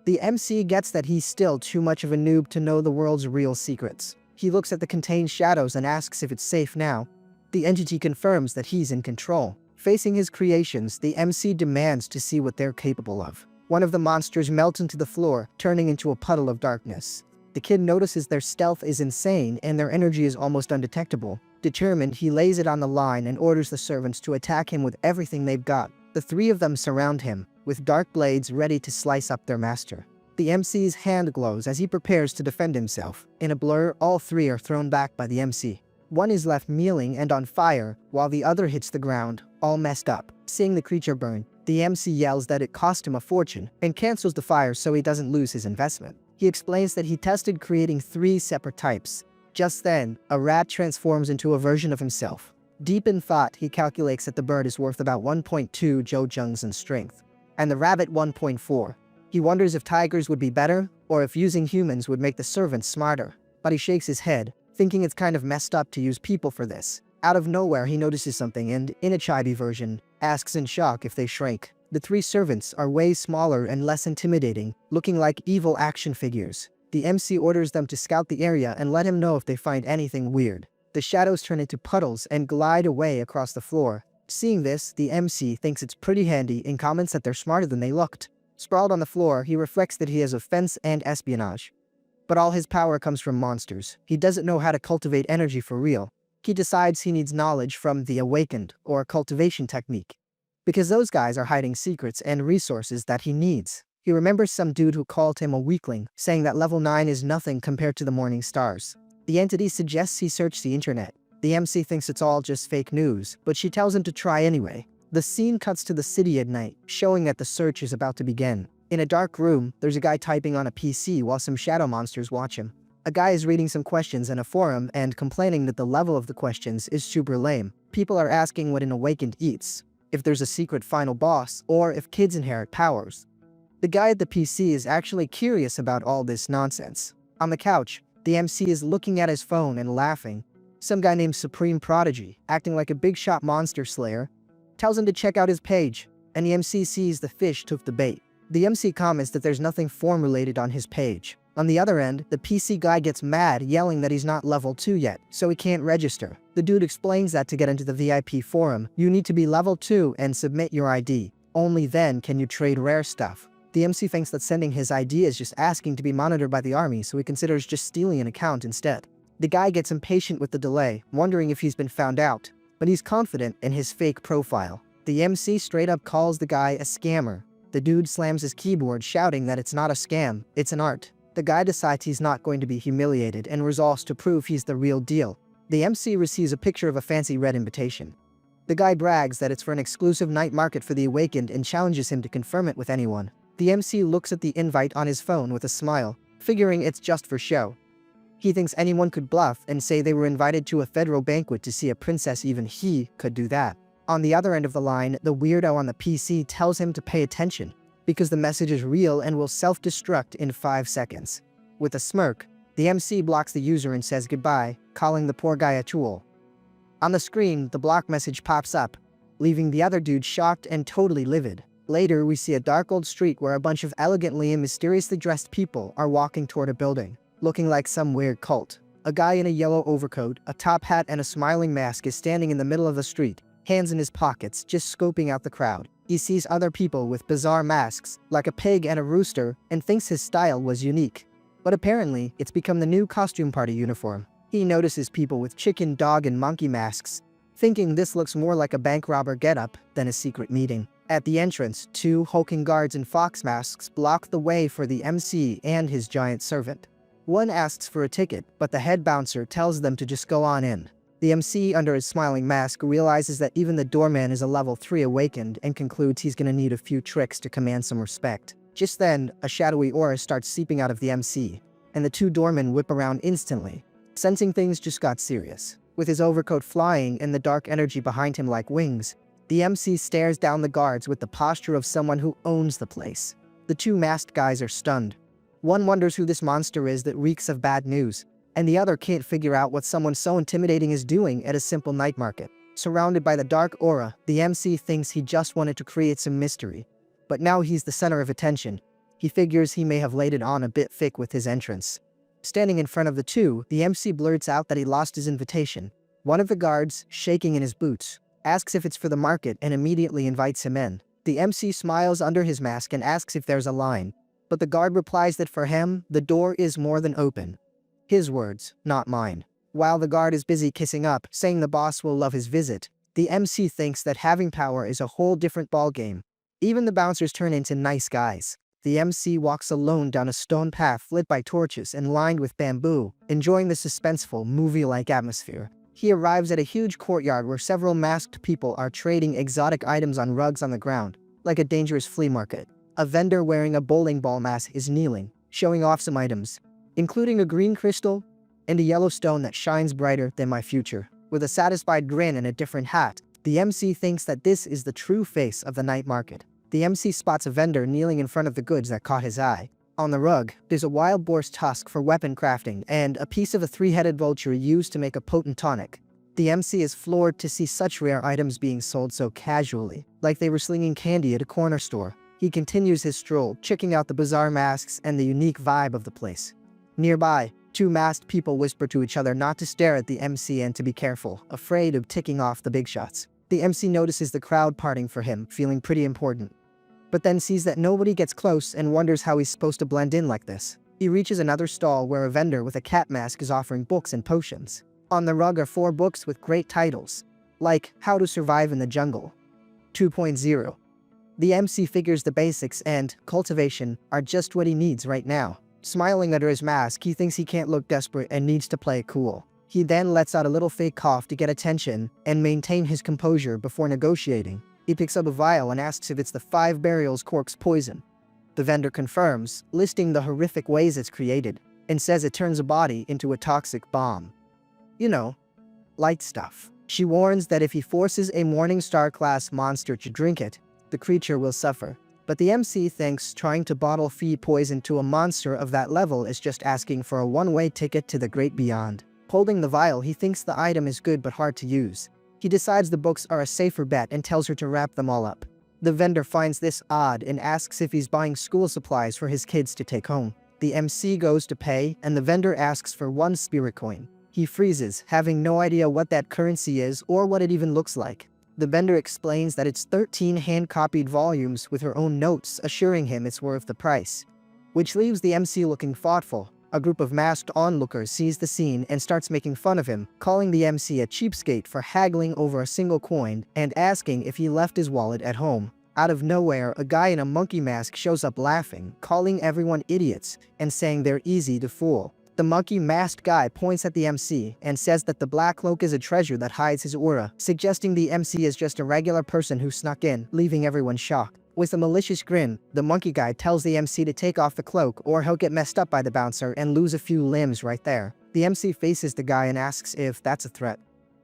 The MC gets that he's still too much of a noob to know the world's real secrets. He looks at the contained shadows and asks if it's safe now. The entity confirms that he's in control. Facing his creations, the MC demands to see what they're capable of. One of the monsters melts into the floor, turning into a puddle of darkness. The kid notices their stealth is insane and their energy is almost undetectable. Determined, he lays it on the line and orders the servants to attack him with everything they've got. The three of them surround him, with dark blades ready to slice up their master. The MC's hand glows as he prepares to defend himself. In a blur, all three are thrown back by the MC. One is left kneeling and on fire, while the other hits the ground, all messed up. Seeing the creature burn, the MC yells that it cost him a fortune, and cancels the fire so he doesn't lose his investment. He explains that he tested creating 3 separate types. Just then, a rat transforms into a version of himself. Deep in thought, he calculates that the bird is worth about 1.2 Jojongs in strength, and the rabbit 1.4. He wonders if tigers would be better, or if using humans would make the servants smarter. But he shakes his head, thinking it's kind of messed up to use people for this. Out of nowhere, he notices something and, in a chibi version, asks in shock if they shrank. The 3 servants are way smaller and less intimidating, looking like evil action figures. The MC orders them to scout the area and let him know if they find anything weird. The shadows turn into puddles and glide away across the floor. Seeing this, the MC thinks it's pretty handy and comments that they're smarter than they looked. Sprawled on the floor, he reflects that he has offense and espionage. But all his power comes from monsters. He doesn't know how to cultivate energy for real. He decides he needs knowledge from the Awakened, or cultivation technique, because those guys are hiding secrets and resources that he needs. He remembers some dude who called him a weakling, saying that level 9 is nothing compared to the morning stars. The entity suggests he search the internet. The MC thinks it's all just fake news, but she tells him to try anyway. The scene cuts to the city at night, showing that the search is about to begin. In a dark room, there's a guy typing on a PC while some shadow monsters watch him. A guy is reading some questions in a forum and complaining that the level of the questions is super lame. People are asking what an awakened eats, if there's a secret final boss, or if kids inherit powers. The guy at the PC is actually curious about all this nonsense. On the couch, the MC is looking at his phone and laughing. Some guy named Supreme Prodigy, acting like a big shot monster slayer, tells him to check out his page, and the MC sees the fish took the bait. The MC comments that there's nothing form-related on his page. On the other end, the PC guy gets mad, yelling that he's not level 2 yet, so he can't register. The dude explains that to get into the VIP forum, you need to be level 2 and submit your ID. Only then can you trade rare stuff. The MC thinks that sending his ID is just asking to be monitored by the army, so he considers just stealing an account instead. The guy gets impatient with the delay, wondering if he's been found out, but he's confident in his fake profile. The MC straight up calls the guy a scammer. The dude slams his keyboard, shouting that it's not a scam, it's an art. The guy decides he's not going to be humiliated and resolves to prove he's the real deal. The MC receives a picture of a fancy red invitation. The guy brags that it's for an exclusive night market for the Awakened and challenges him to confirm it with anyone. The MC looks at the invite on his phone with a smile, figuring it's just for show. He thinks anyone could bluff and say they were invited to a federal banquet to see a princess. Even he could do that. On the other end of the line, the weirdo on the PC tells him to pay attention, because the message is real and will self-destruct in 5 seconds. With a smirk, the MC blocks the user and says goodbye, calling the poor guy a tool. On the screen, the block message pops up, leaving the other dude shocked and totally livid. Later, we see a dark old street where a bunch of elegantly and mysteriously dressed people are walking toward a building, looking like some weird cult. A guy in a yellow overcoat, a top hat, and a smiling mask is standing in the middle of the street, hands in his pockets, just scoping out the crowd. He sees other people with bizarre masks, like a pig and a rooster, and thinks his style was unique. But apparently, it's become the new costume party uniform. He notices people with chicken, dog, and monkey masks, thinking this looks more like a bank robber getup than a secret meeting. At the entrance, 2 hulking guards in fox masks block the way for the MC and his giant servant. One asks for a ticket, but the head bouncer tells them to just go on in. The MC, under his smiling mask, realizes that even the doorman is a level 3 awakened and concludes he's gonna need a few tricks to command some respect. Just then, a shadowy aura starts seeping out of the MC, and the 2 doormen whip around instantly, sensing things just got serious. With his overcoat flying and the dark energy behind him like wings, the MC stares down the guards with the posture of someone who owns the place. The 2 masked guys are stunned. One wonders who this monster is that reeks of bad news, and the other can't figure out what someone so intimidating is doing at a simple night market. Surrounded by the dark aura, the MC thinks he just wanted to create some mystery. But now he's the center of attention. He figures he may have laid it on a bit thick with his entrance. Standing in front of the 2, the MC blurts out that he lost his invitation. One of the guards, shaking in his boots, asks if it's for the market and immediately invites him in. The MC smiles under his mask and asks if there's a line, but the guard replies that for him, the door is more than open. His words, not mine. While the guard is busy kissing up, saying the boss will love his visit, the MC thinks that having power is a whole different ballgame. Even the bouncers turn into nice guys. The MC walks alone down a stone path lit by torches and lined with bamboo, enjoying the suspenseful, movie-like atmosphere. He arrives at a huge courtyard where several masked people are trading exotic items on rugs on the ground, like a dangerous flea market. A vendor wearing a bowling ball mask is kneeling, showing off some items, including a green crystal and a yellow stone that shines brighter than my future. With a satisfied grin and a different hat, the MC thinks that this is the true face of the night market. The MC spots a vendor kneeling in front of the goods that caught his eye. On the rug, there's a wild boar's tusk for weapon crafting and a piece of a 3-headed vulture used to make a potent tonic. The MC is floored to see such rare items being sold so casually, like they were slinging candy at a corner store. He continues his stroll, checking out the bizarre masks and the unique vibe of the place. Nearby, 2 masked people whisper to each other not to stare at the MC and to be careful, afraid of ticking off the big shots. The MC notices the crowd parting for him, feeling pretty important, but then sees that nobody gets close and wonders how he's supposed to blend in like this. He reaches another stall where a vendor with a cat mask is offering books and potions. On the rug are 4 books with great titles, like How to Survive in the Jungle 2.0. The MC figures the basics and cultivation are just what he needs right now. Smiling under his mask, he thinks he can't look desperate and needs to play it cool. He then lets out a little fake cough to get attention and maintain his composure before negotiating. He picks up a vial and asks if it's the 5 burials cork's poison. The vendor confirms, listing the horrific ways it's created, and says it turns a body into a toxic bomb. You know, light stuff. She warns that if he forces a Morningstar-class monster to drink it, the creature will suffer. But the MC thinks trying to bottle feed poison to a monster of that level is just asking for a one-way ticket to the great beyond. Holding the vial, he thinks the item is good but hard to use. He decides the books are a safer bet and tells her to wrap them all up. The vendor finds this odd and asks if he's buying school supplies for his kids to take home. The MC goes to pay, and the vendor asks for 1 spirit coin. He freezes, having no idea what that currency is or what it even looks like. The vendor explains that it's 13 hand-copied volumes with her own notes, assuring him it's worth the price, which leaves the MC looking thoughtful. A group of masked onlookers sees the scene and starts making fun of him, calling the MC a cheapskate for haggling over a single coin and asking if he left his wallet at home. Out of nowhere, a guy in a monkey mask shows up laughing, calling everyone idiots and saying they're easy to fool. The monkey-masked guy points at the MC and says that the black cloak is a treasure that hides his aura, suggesting the MC is just a regular person who snuck in, leaving everyone shocked. With a malicious grin, the monkey guy tells the MC to take off the cloak or he'll get messed up by the bouncer and lose a few limbs right there. The MC faces the guy and asks if that's a threat.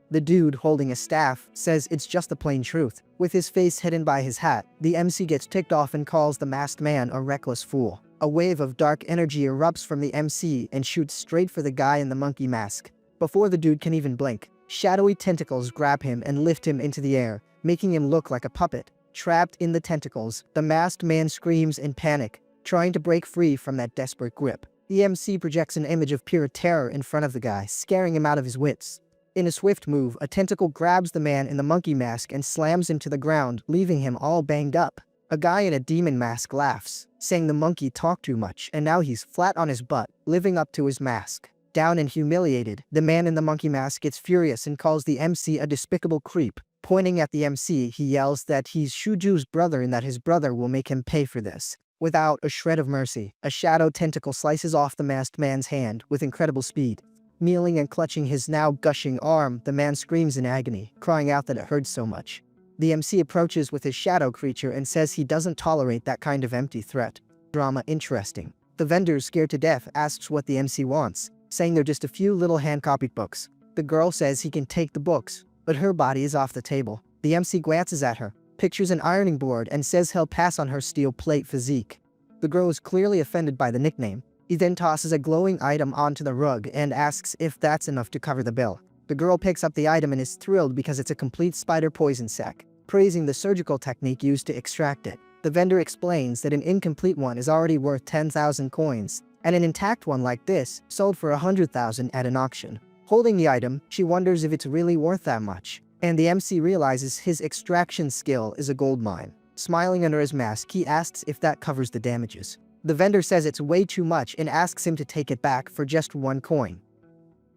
The dude holding a staff says it's just the plain truth. With his face hidden by his hat, the MC gets ticked off and calls the masked man a reckless fool. A wave of dark energy erupts from the MC and shoots straight for the guy in the monkey mask. Before the dude can even blink, shadowy tentacles grab him and lift him into the air, making him look like a puppet. Trapped in the tentacles, the masked man screams in panic, trying to break free from that desperate grip. The MC projects an image of pure terror in front of the guy, scaring him out of his wits. In a swift move, a tentacle grabs the man in the monkey mask and slams him to the ground, leaving him all banged up. A guy in a demon mask laughs, saying the monkey talked too much and now he's flat on his butt, living up to his mask. Down and humiliated, the man in the monkey mask gets furious and calls the MC a despicable creep. Pointing at the MC, he yells that he's Shuju's brother and that his brother will make him pay for this. Without a shred of mercy, a shadow tentacle slices off the masked man's hand with incredible speed. Kneeling and clutching his now gushing arm, the man screams in agony, crying out that it hurts so much. The MC approaches with his shadow creature and says he doesn't tolerate that kind of empty threat. Drama interesting. The vendor, scared to death, asks what the MC wants, saying they're just a few little hand-copied books. The girl says he can take the books, but her body is off the table. The MC glances at her, pictures an ironing board, and says he'll pass on her steel plate physique. The girl is clearly offended by the nickname. He then tosses a glowing item onto the rug and asks if that's enough to cover the bill. The girl picks up the item and is thrilled because it's a complete spider poison sac, praising the surgical technique used to extract it. The vendor explains that an incomplete one is already worth 10,000 coins, and an intact one like this sold for 100,000 at an auction. Holding the item, she wonders if it's really worth that much, and the MC realizes his extraction skill is a gold mine. Smiling under his mask, he asks if that covers the damages. The vendor says it's way too much and asks him to take it back for just 1 coin.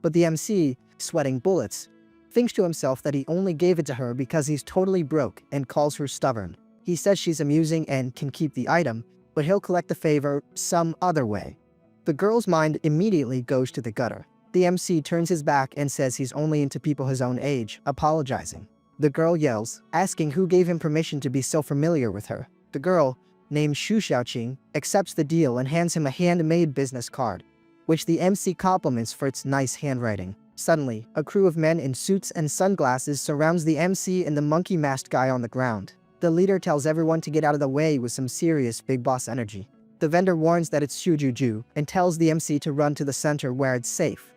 But the MC, sweating bullets, thinks to himself that he only gave it to her because he's totally broke and calls her stubborn. He says she's amusing and can keep the item, but he'll collect the favor some other way. The girl's mind immediately goes to the gutter. The MC turns his back and says he's only into people his own age, apologizing. The girl yells, asking who gave him permission to be so familiar with her. The girl, named Shu Xiaoqing, accepts the deal and hands him a handmade business card, which the MC compliments for its nice handwriting. Suddenly, a crew of men in suits and sunglasses surrounds the MC and the monkey-masked guy on the ground. The leader tells everyone to get out of the way with some serious big boss energy. The vendor warns that it's Shujuju and tells the MC to run to the center where it's safe.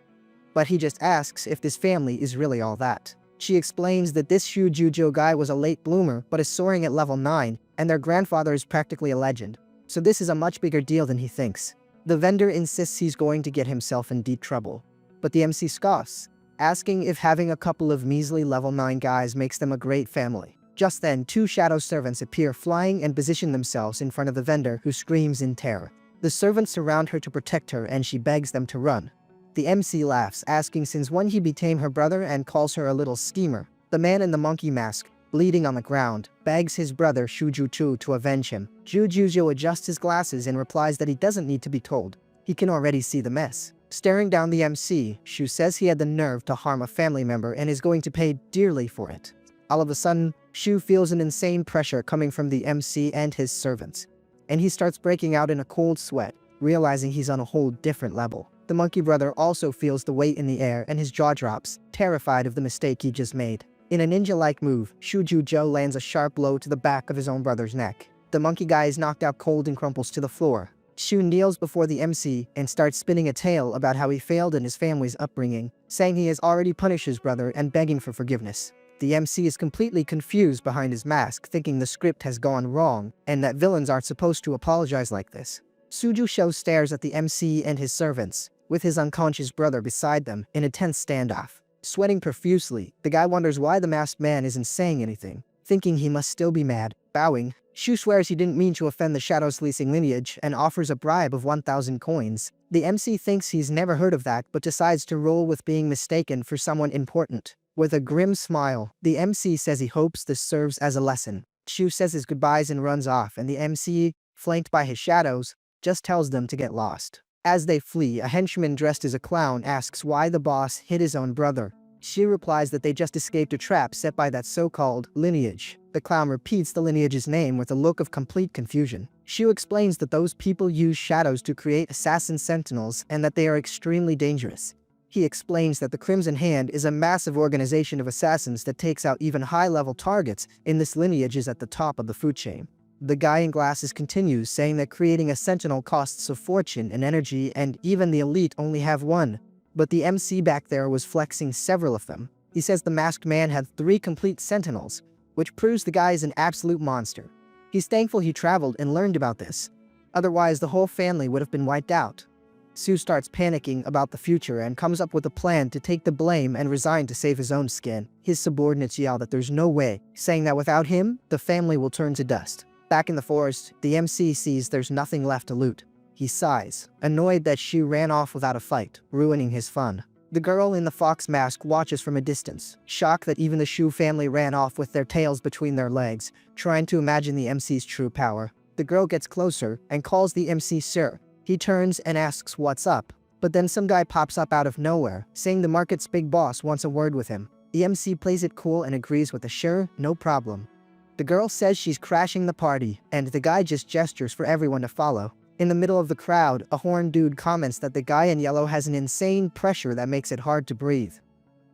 But he just asks if this family is really all that. She explains that this Shujuju guy was a late bloomer but is soaring at level 9, and their grandfather is practically a legend. So this is a much bigger deal than he thinks. The vendor insists he's going to get himself in deep trouble. But the MC scoffs, asking if having a couple of measly level 9 guys makes them a great family. Just then, 2 shadow servants appear flying and position themselves in front of the vendor, who screams in terror. The servants surround her to protect her and she begs them to run. The MC laughs, asking since when he became her brother, and calls her a little schemer. The man in the monkey mask, bleeding on the ground, begs his brother Shujuju to avenge him. Shujuju adjusts his glasses and replies that he doesn't need to be told. He can already see the mess. Staring down the MC, Shu says he had the nerve to harm a family member and is going to pay dearly for it. All of a sudden, Shu feels an insane pressure coming from the MC and his servants, and he starts breaking out in a cold sweat, realizing he's on a whole different level. The monkey brother also feels the weight in the air and his jaw drops, terrified of the mistake he just made. In a ninja-like move, Shujuju lands a sharp blow to the back of his own brother's neck. The monkey guy is knocked out cold and crumples to the floor. Shu kneels before the MC and starts spinning a tale about how he failed in his family's upbringing, saying he has already punished his brother and begging for forgiveness. The MC is completely confused behind his mask, thinking the script has gone wrong and that villains aren't supposed to apologize like this. Shujuju stares at the MC and his servants, with his unconscious brother beside them, in a tense standoff. Sweating profusely, the guy wonders why the masked man isn't saying anything. Thinking he must still be mad, bowing, Shu swears he didn't mean to offend the Shadow's leasing lineage and offers a bribe of 1,000 coins. The MC thinks he's never heard of that but decides to roll with being mistaken for someone important. With a grim smile, the MC says he hopes this serves as a lesson. Shu says his goodbyes and runs off, and the MC, flanked by his shadows, just tells them to get lost. As they flee, a henchman dressed as a clown asks why the boss hit his own brother. She replies that they just escaped a trap set by that so-called lineage. The clown repeats the lineage's name with a look of complete confusion. Shu explains that those people use shadows to create assassin sentinels and that they are extremely dangerous. He explains that the Crimson Hand is a massive organization of assassins that takes out even high-level targets, and this lineage is at the top of the food chain. The guy in glasses continues, saying that creating a sentinel costs a fortune and energy, and even the elite only have one. But the MC back there was flexing several of them. He says the masked man had 3 complete sentinels, which proves the guy is an absolute monster. He's thankful he traveled and learned about this. Otherwise, the whole family would have been wiped out. Sue starts panicking about the future and comes up with a plan to take the blame and resign to save his own skin. His subordinates yell that there's no way, saying that without him, the family will turn to dust. Back in the forest, the MC sees there's nothing left to loot. He sighs, annoyed that she ran off without a fight, ruining his fun. The girl in the fox mask watches from a distance, shocked that even the Shu family ran off with their tails between their legs, trying to imagine the MC's true power. The girl gets closer and calls the MC sir. He turns and asks what's up, but then some guy pops up out of nowhere, saying the market's big boss wants a word with him. The MC plays it cool and agrees with a sure, no problem. The girl says she's crashing the party, and the guy just gestures for everyone to follow. In the middle of the crowd, a horned dude comments that the guy in yellow has an insane pressure that makes it hard to breathe.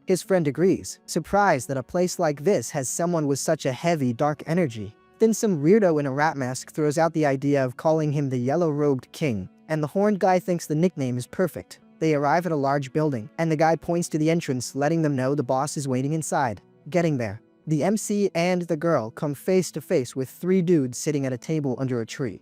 His friend agrees, surprised that a place like this has someone with such a heavy, dark energy. Then some weirdo in a rat mask throws out the idea of calling him the yellow-robed king, and the horned guy thinks the nickname is perfect. They arrive at a large building, and the guy points to the entrance, letting them know the boss is waiting inside. Getting there, the MC and the girl come face to face with three dudes sitting at a table under a tree.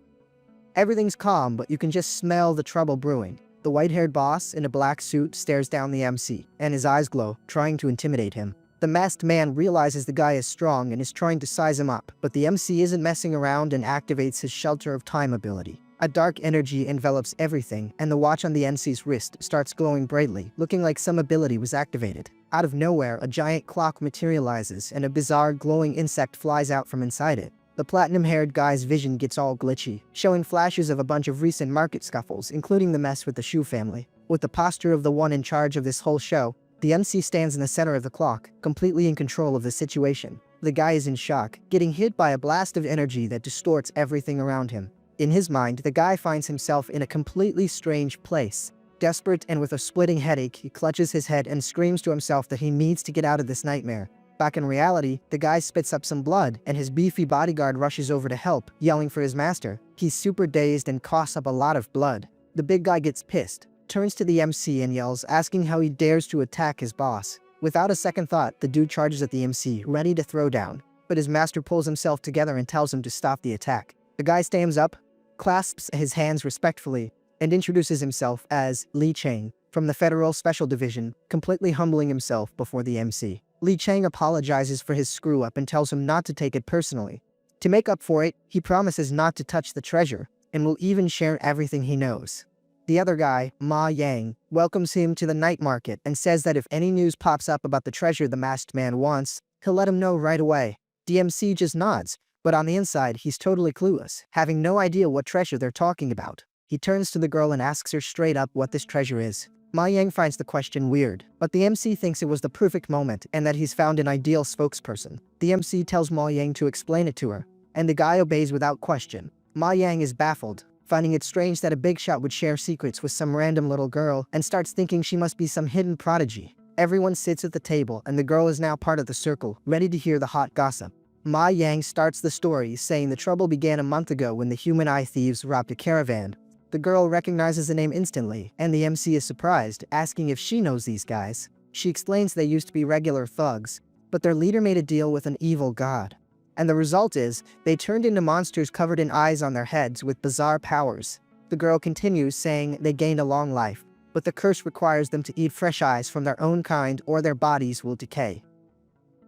Everything's calm, but you can just smell the trouble brewing. The white-haired boss in a black suit stares down the MC, and his eyes glow, trying to intimidate him. The masked man realizes the guy is strong and is trying to size him up, but the MC isn't messing around and activates his Shelter of Time ability. A dark energy envelops everything, and the watch on the MC's wrist starts glowing brightly, looking like some ability was activated. Out of nowhere, a giant clock materializes, and a bizarre glowing insect flies out from inside it. The platinum-haired guy's vision gets all glitchy, showing flashes of a bunch of recent market scuffles, including the mess with the Shu family. With the posture of the one in charge of this whole show, the MC stands in the center of the clock, completely in control of the situation. The guy is in shock, getting hit by a blast of energy that distorts everything around him. In his mind, the guy finds himself in a completely strange place. Desperate and with a splitting headache, he clutches his head and screams to himself that he needs to get out of this nightmare. Back in reality, the guy spits up some blood, and his beefy bodyguard rushes over to help, yelling for his master. He's super dazed and coughs up a lot of blood. The big guy gets pissed, turns to the MC and yells, asking how he dares to attack his boss. Without a second thought, the dude charges at the MC, ready to throw down. But his master pulls himself together and tells him to stop the attack. The guy stands up, clasps his hands respectfully, and introduces himself as Li Chang from the Federal Special Division, completely humbling himself before the MC. Li Chang apologizes for his screw-up and tells him not to take it personally. To make up for it, he promises not to touch the treasure, and will even share everything he knows. The other guy, Ma Yang, welcomes him to the night market and says that if any news pops up about the treasure the masked man wants, he'll let him know right away. The MC just nods, but on the inside, he's totally clueless, having no idea what treasure they're talking about. He turns to the girl and asks her straight up what this treasure is. Ma Yang finds the question weird, but the MC thinks it was the perfect moment and that he's found an ideal spokesperson. The MC tells Ma Yang to explain it to her, and the guy obeys without question. Ma Yang is baffled, finding it strange that a big shot would share secrets with some random little girl, and starts thinking she must be some hidden prodigy. Everyone sits at the table, and the girl is now part of the circle, ready to hear the hot gossip. Ma Yang starts the story, saying the trouble began a month ago when the human eye thieves robbed a caravan. The girl recognizes the name instantly, and the MC is surprised, asking if she knows these guys. She explains they used to be regular thugs, but their leader made a deal with an evil god. And the result is, they turned into monsters covered in eyes on their heads with bizarre powers. The girl continues, saying they gained a long life, but the curse requires them to eat fresh eyes from their own kind or their bodies will decay.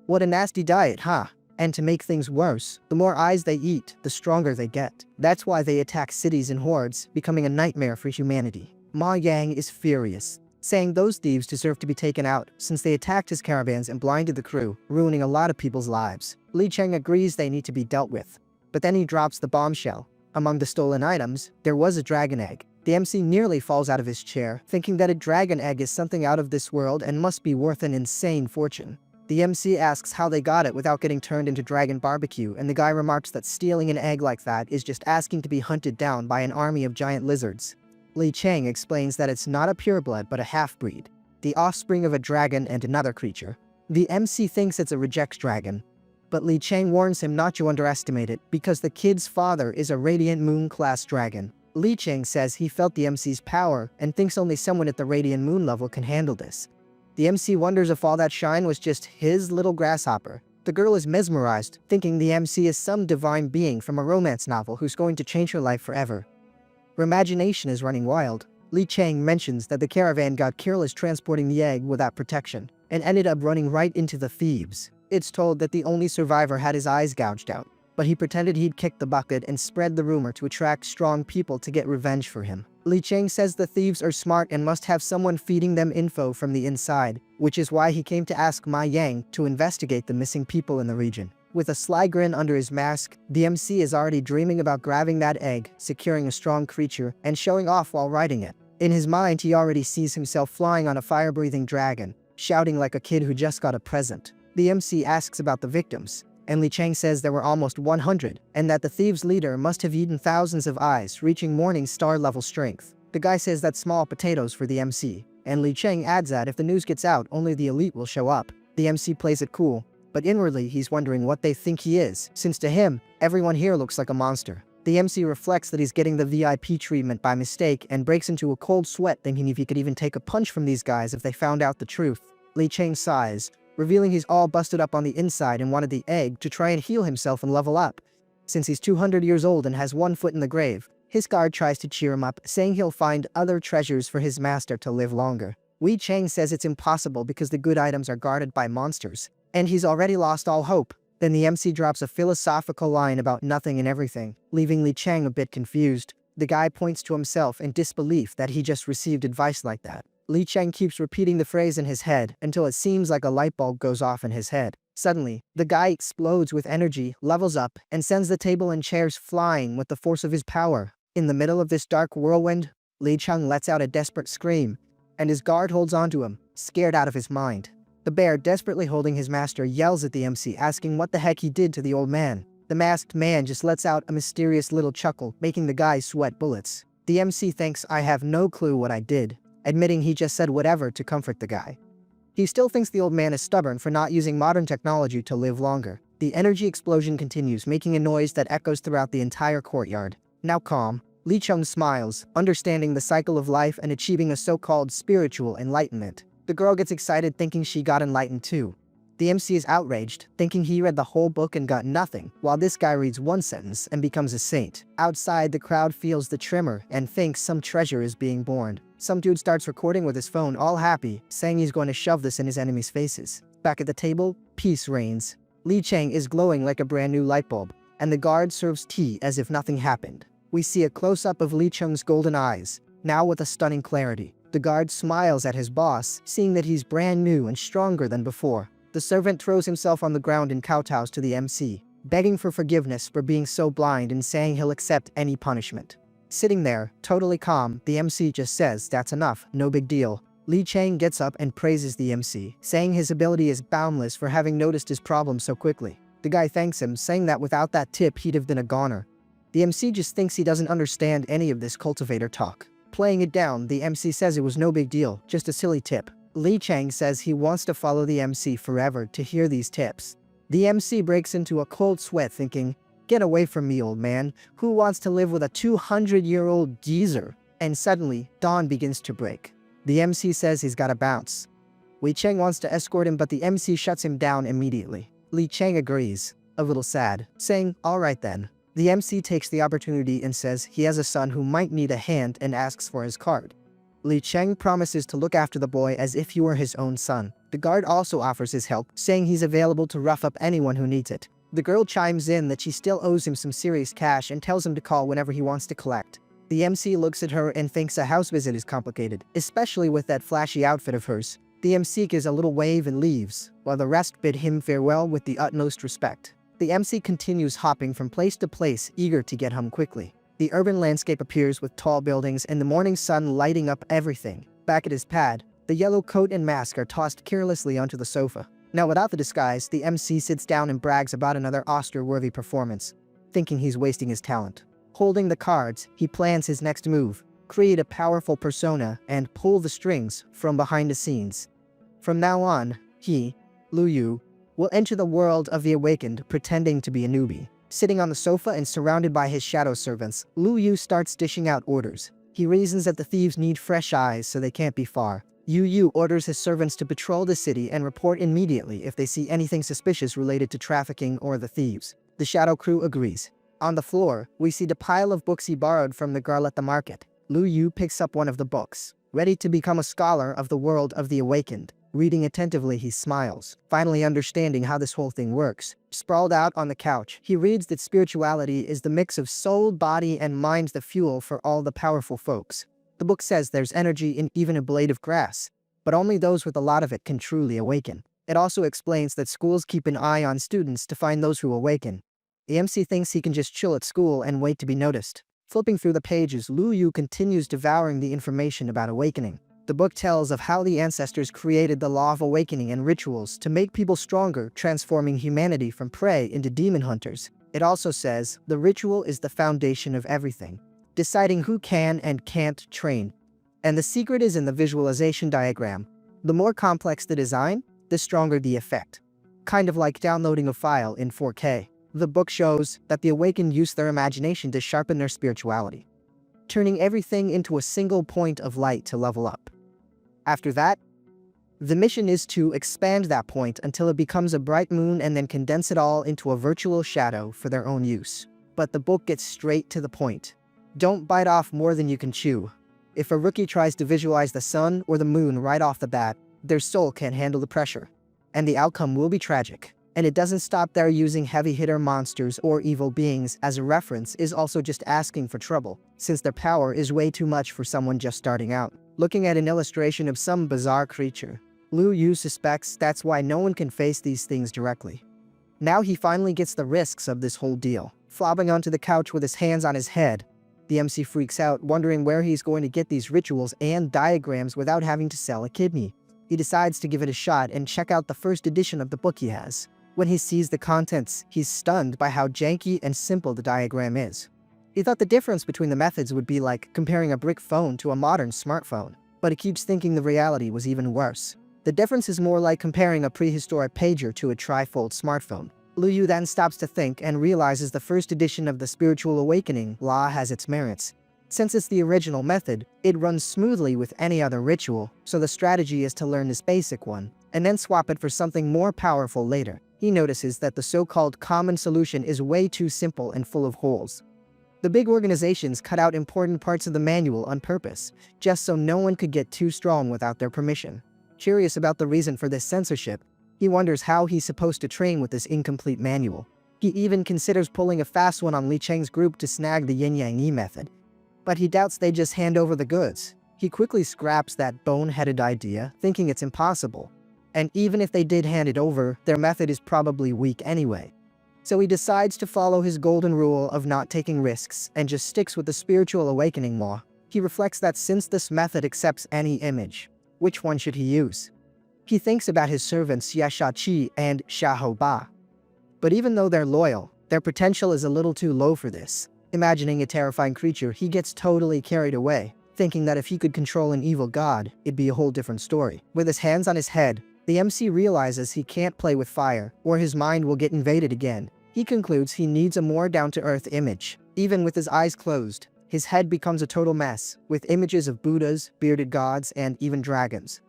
What a nasty diet, huh? And to make things worse, the more eyes they eat, the stronger they get. That's why they attack cities in hordes, becoming a nightmare for humanity. Ma Yang is furious, saying those thieves deserve to be taken out since they attacked his caravans and blinded the crew, ruining a lot of people's lives. Li Chang agrees they need to be dealt with, but then he drops the bombshell. Among the stolen items, there was a dragon egg. The MC nearly falls out of his chair, thinking that a dragon egg is something out of this world and must be worth an insane fortune. The MC asks how they got it without getting turned into dragon barbecue, and the guy remarks that stealing an egg like that is just asking to be hunted down by an army of giant lizards. Li Chang explains that it's not a pureblood but a half-breed, the offspring of a dragon and another creature. The MC thinks it's a reject dragon, but Li Chang warns him not to underestimate it because the kid's father is a Radiant Moon-class dragon. Li Chang says he felt the MC's power and thinks only someone at the Radiant Moon level can handle this. The MC wonders if all that shine was just his little grasshopper. The girl is mesmerized, thinking the MC is some divine being from a romance novel who's going to change her life forever. Her imagination is running wild. Li Chang mentions that the caravan got careless transporting the egg without protection, and ended up running right into the thieves. It's told that the only survivor had his eyes gouged out. but he pretended he'd kicked the bucket and spread the rumor to attract strong people to get revenge for him. Li Cheng says the thieves are smart and must have someone feeding them info from the inside, which is why he came to ask Ma Yang to investigate the missing people in the region. With a sly grin under his mask, the MC is already dreaming about grabbing that egg, securing a strong creature, and showing off while riding it. In his mind, he already sees himself flying on a fire-breathing dragon, shouting like a kid who just got a present. The MC asks about the victims, and Li Cheng says there were almost 100, and that the thieves' leader must have eaten thousands of eyes, reaching Morning Star level strength. The guy says that's small potatoes for the MC, and Li Cheng adds that if the news gets out, only the elite will show up. The MC plays it cool, but inwardly he's wondering what they think he is, since to him, everyone here looks like a monster. The MC reflects that he's getting the VIP treatment by mistake and breaks into a cold sweat thinking if he could even take a punch from these guys if they found out the truth. Li Cheng sighs, revealing he's all busted up on the inside and wanted the egg to try and heal himself and level up. Since he's 200 years old and has one foot in the grave, his guard tries to cheer him up, saying he'll find other treasures for his master to live longer. Li Cheng says it's impossible because the good items are guarded by monsters, and he's already lost all hope. Then the MC drops a philosophical line about nothing and everything, leaving Li Cheng a bit confused. The guy points to himself in disbelief that he just received advice like that. Li Cheng keeps repeating the phrase in his head until it seems like a light bulb goes off in his head. Suddenly, the guy explodes with energy, levels up, and sends the table and chairs flying with the force of his power. In the middle of this dark whirlwind, Li Cheng lets out a desperate scream, and his guard holds onto him, scared out of his mind. The bear, desperately holding his master, yells at the MC, asking what the heck he did to the old man. The masked man just lets out a mysterious little chuckle, making the guy sweat bullets. The MC thinks, "I have no clue what I did," admitting he just said whatever to comfort the guy. He still thinks the old man is stubborn for not using modern technology to live longer. The energy explosion continues, making a noise that echoes throughout the entire courtyard. Now calm, Li Cheng smiles, understanding the cycle of life and achieving a so-called spiritual enlightenment. The girl gets excited thinking she got enlightened too. The MC is outraged, thinking he read the whole book and got nothing, while this guy reads one sentence and becomes a saint. Outside, the crowd feels the tremor and thinks some treasure is being born. Some dude starts recording with his phone, all happy, saying he's going to shove this in his enemies' faces. Back at the table, peace reigns. Li Cheng is glowing like a brand new light bulb, and the guard serves tea as if nothing happened. We see a close-up of Li Cheng's golden eyes, now with a stunning clarity. The guard smiles at his boss, seeing that he's brand new and stronger than before. The servant throws himself on the ground and kowtows to the MC, begging for forgiveness for being so blind and saying he'll accept any punishment. Sitting there, totally calm, the MC just says, "That's enough, no big deal." Li Cheng gets up and praises the MC, saying his ability is boundless for having noticed his problem so quickly. The guy thanks him, saying that without that tip he'd have been a goner. The MC just thinks he doesn't understand any of this cultivator talk. Playing it down, the MC says it was no big deal, just a silly tip. Li Cheng says he wants to follow the MC forever to hear these tips. The MC breaks into a cold sweat thinking, "Get away from me, old man. Who wants to live with a 200-year-old geezer?" And suddenly, dawn begins to break. The MC says he's gotta bounce. Li Cheng wants to escort him, but the MC shuts him down immediately. Li Cheng agrees, a little sad, saying, "Alright then." The MC takes the opportunity and says he has a son who might need a hand and asks for his card. Li Cheng promises to look after the boy as if he were his own son. The guard also offers his help, saying he's available to rough up anyone who needs it. The girl chimes in that she still owes him some serious cash and tells him to call whenever he wants to collect. The MC looks at her and thinks a house visit is complicated, especially with that flashy outfit of hers. The MC gives a little wave and leaves, while the rest bid him farewell with the utmost respect. The MC continues hopping from place to place, eager to get home quickly. The urban landscape appears with tall buildings and the morning sun lighting up everything. Back at his pad, the yellow coat and mask are tossed carelessly onto the sofa. Now without the disguise, the MC sits down and brags about another Oscar-worthy performance, thinking he's wasting his talent. Holding the cards, he plans his next move, create a powerful persona, and pull the strings from behind the scenes. From now on, he, Lu Yu, will enter the world of the awakened pretending to be a newbie. Sitting on the sofa and surrounded by his shadow servants, Lu Yu starts dishing out orders. He reasons that the thieves need fresh eyes so they can't be far. Yu orders his servants to patrol the city and report immediately if they see anything suspicious related to trafficking or the thieves. The shadow crew agrees. On the floor, we see the pile of books he borrowed from the girl at the market. Lu Yu picks up one of the books, ready to become a scholar of the world of the awakened. Reading attentively, he smiles, finally understanding how this whole thing works. Sprawled out on the couch, he reads that spirituality is the mix of soul, body, and mind's the fuel for all the powerful folks. The book says there's energy in even a blade of grass, but only those with a lot of it can truly awaken. It also explains that schools keep an eye on students to find those who awaken. The MC thinks he can just chill at school and wait to be noticed. Flipping through the pages, Lu Yu continues devouring the information about awakening. The book tells of how the ancestors created the law of awakening and rituals to make people stronger, transforming humanity from prey into demon hunters. It also says the ritual is the foundation of everything, deciding who can and can't train. And the secret is in the visualization diagram. The more complex the design, the stronger the effect. Kind of like downloading a file in 4K. The book shows that the awakened use their imagination to sharpen their spirituality, turning everything into a single point of light to level up. After that, the mission is to expand that point until it becomes a bright moon and then condense it all into a virtual shadow for their own use. But the book gets straight to the point. Don't bite off more than you can chew. If a rookie tries to visualize the sun or the moon right off the bat, their soul can't handle the pressure, and the outcome will be tragic. And it doesn't stop there. Using heavy-hitter monsters or evil beings as a reference is also just asking for trouble, since their power is way too much for someone just starting out. Looking at an illustration of some bizarre creature, Lu Yu suspects that's why no one can face these things directly. Now he finally gets the risks of this whole deal. Flopping onto the couch with his hands on his head, the MC freaks out, wondering where he's going to get these rituals and diagrams without having to sell a kidney. He decides to give it a shot and check out the first edition of the book he has. When he sees the contents, he's stunned by how janky and simple the diagram is. He thought the difference between the methods would be like comparing a brick phone to a modern smartphone, but he keeps thinking the reality was even worse. The difference is more like comparing a prehistoric pager to a trifold smartphone. Lu Yu then stops to think and realizes the first edition of the spiritual awakening law has its merits. Since it's the original method, it runs smoothly with any other ritual, so the strategy is to learn this basic one, and then swap it for something more powerful later. He notices that the so-called common solution is way too simple and full of holes. The big organizations cut out important parts of the manual on purpose, just so no one could get too strong without their permission. Curious about the reason for this censorship, he wonders how he's supposed to train with this incomplete manual. He even considers pulling a fast one on Li Cheng's group to snag the yin-yang yi method, but he doubts they just hand over the goods. He quickly scraps that bone-headed idea, thinking it's impossible. And even if they did hand it over, their method is probably weak anyway. So he decides to follow his golden rule of not taking risks and just sticks with the spiritual awakening law. He reflects that since this method accepts any image, which one should he use? He thinks about his servants Yashachi and Shahoba. But even though they're loyal, their potential is a little too low for this. Imagining a terrifying creature, he gets totally carried away, thinking that if he could control an evil god, it'd be a whole different story. With his hands on his head, the MC realizes he can't play with fire, or his mind will get invaded again. He concludes he needs a more down-to-earth image. Even with his eyes closed, his head becomes a total mess, with images of Buddhas, bearded gods, and even dragons.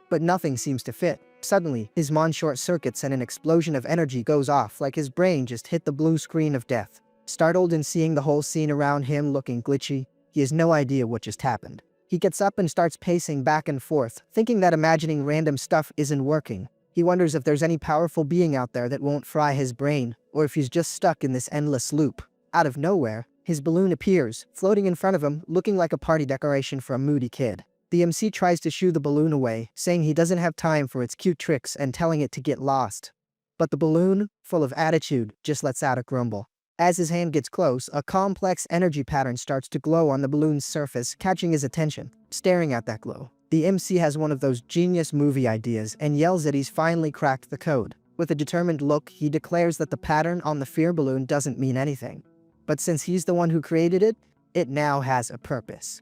But nothing seems to fit. Suddenly, his mind short-circuits and an explosion of energy goes off like his brain just hit the blue screen of death. Startled and seeing the whole scene around him looking glitchy, he has no idea what just happened. He gets up and starts pacing back and forth, thinking that imagining random stuff isn't working. He wonders if there's any powerful being out there that won't fry his brain, or if he's just stuck in this endless loop. Out of nowhere, his balloon appears, floating in front of him, looking like a party decoration for a moody kid. The MC tries to shoo the balloon away, saying he doesn't have time for its cute tricks and telling it to get lost. But the balloon, full of attitude, just lets out a grumble. As his hand gets close, a complex energy pattern starts to glow on the balloon's surface, catching his attention. Staring at that glow, the MC has one of those genius movie ideas and yells that he's finally cracked the code. With a determined look, he declares that the pattern on the fear balloon doesn't mean anything. But since he's the one who created it, it now has a purpose.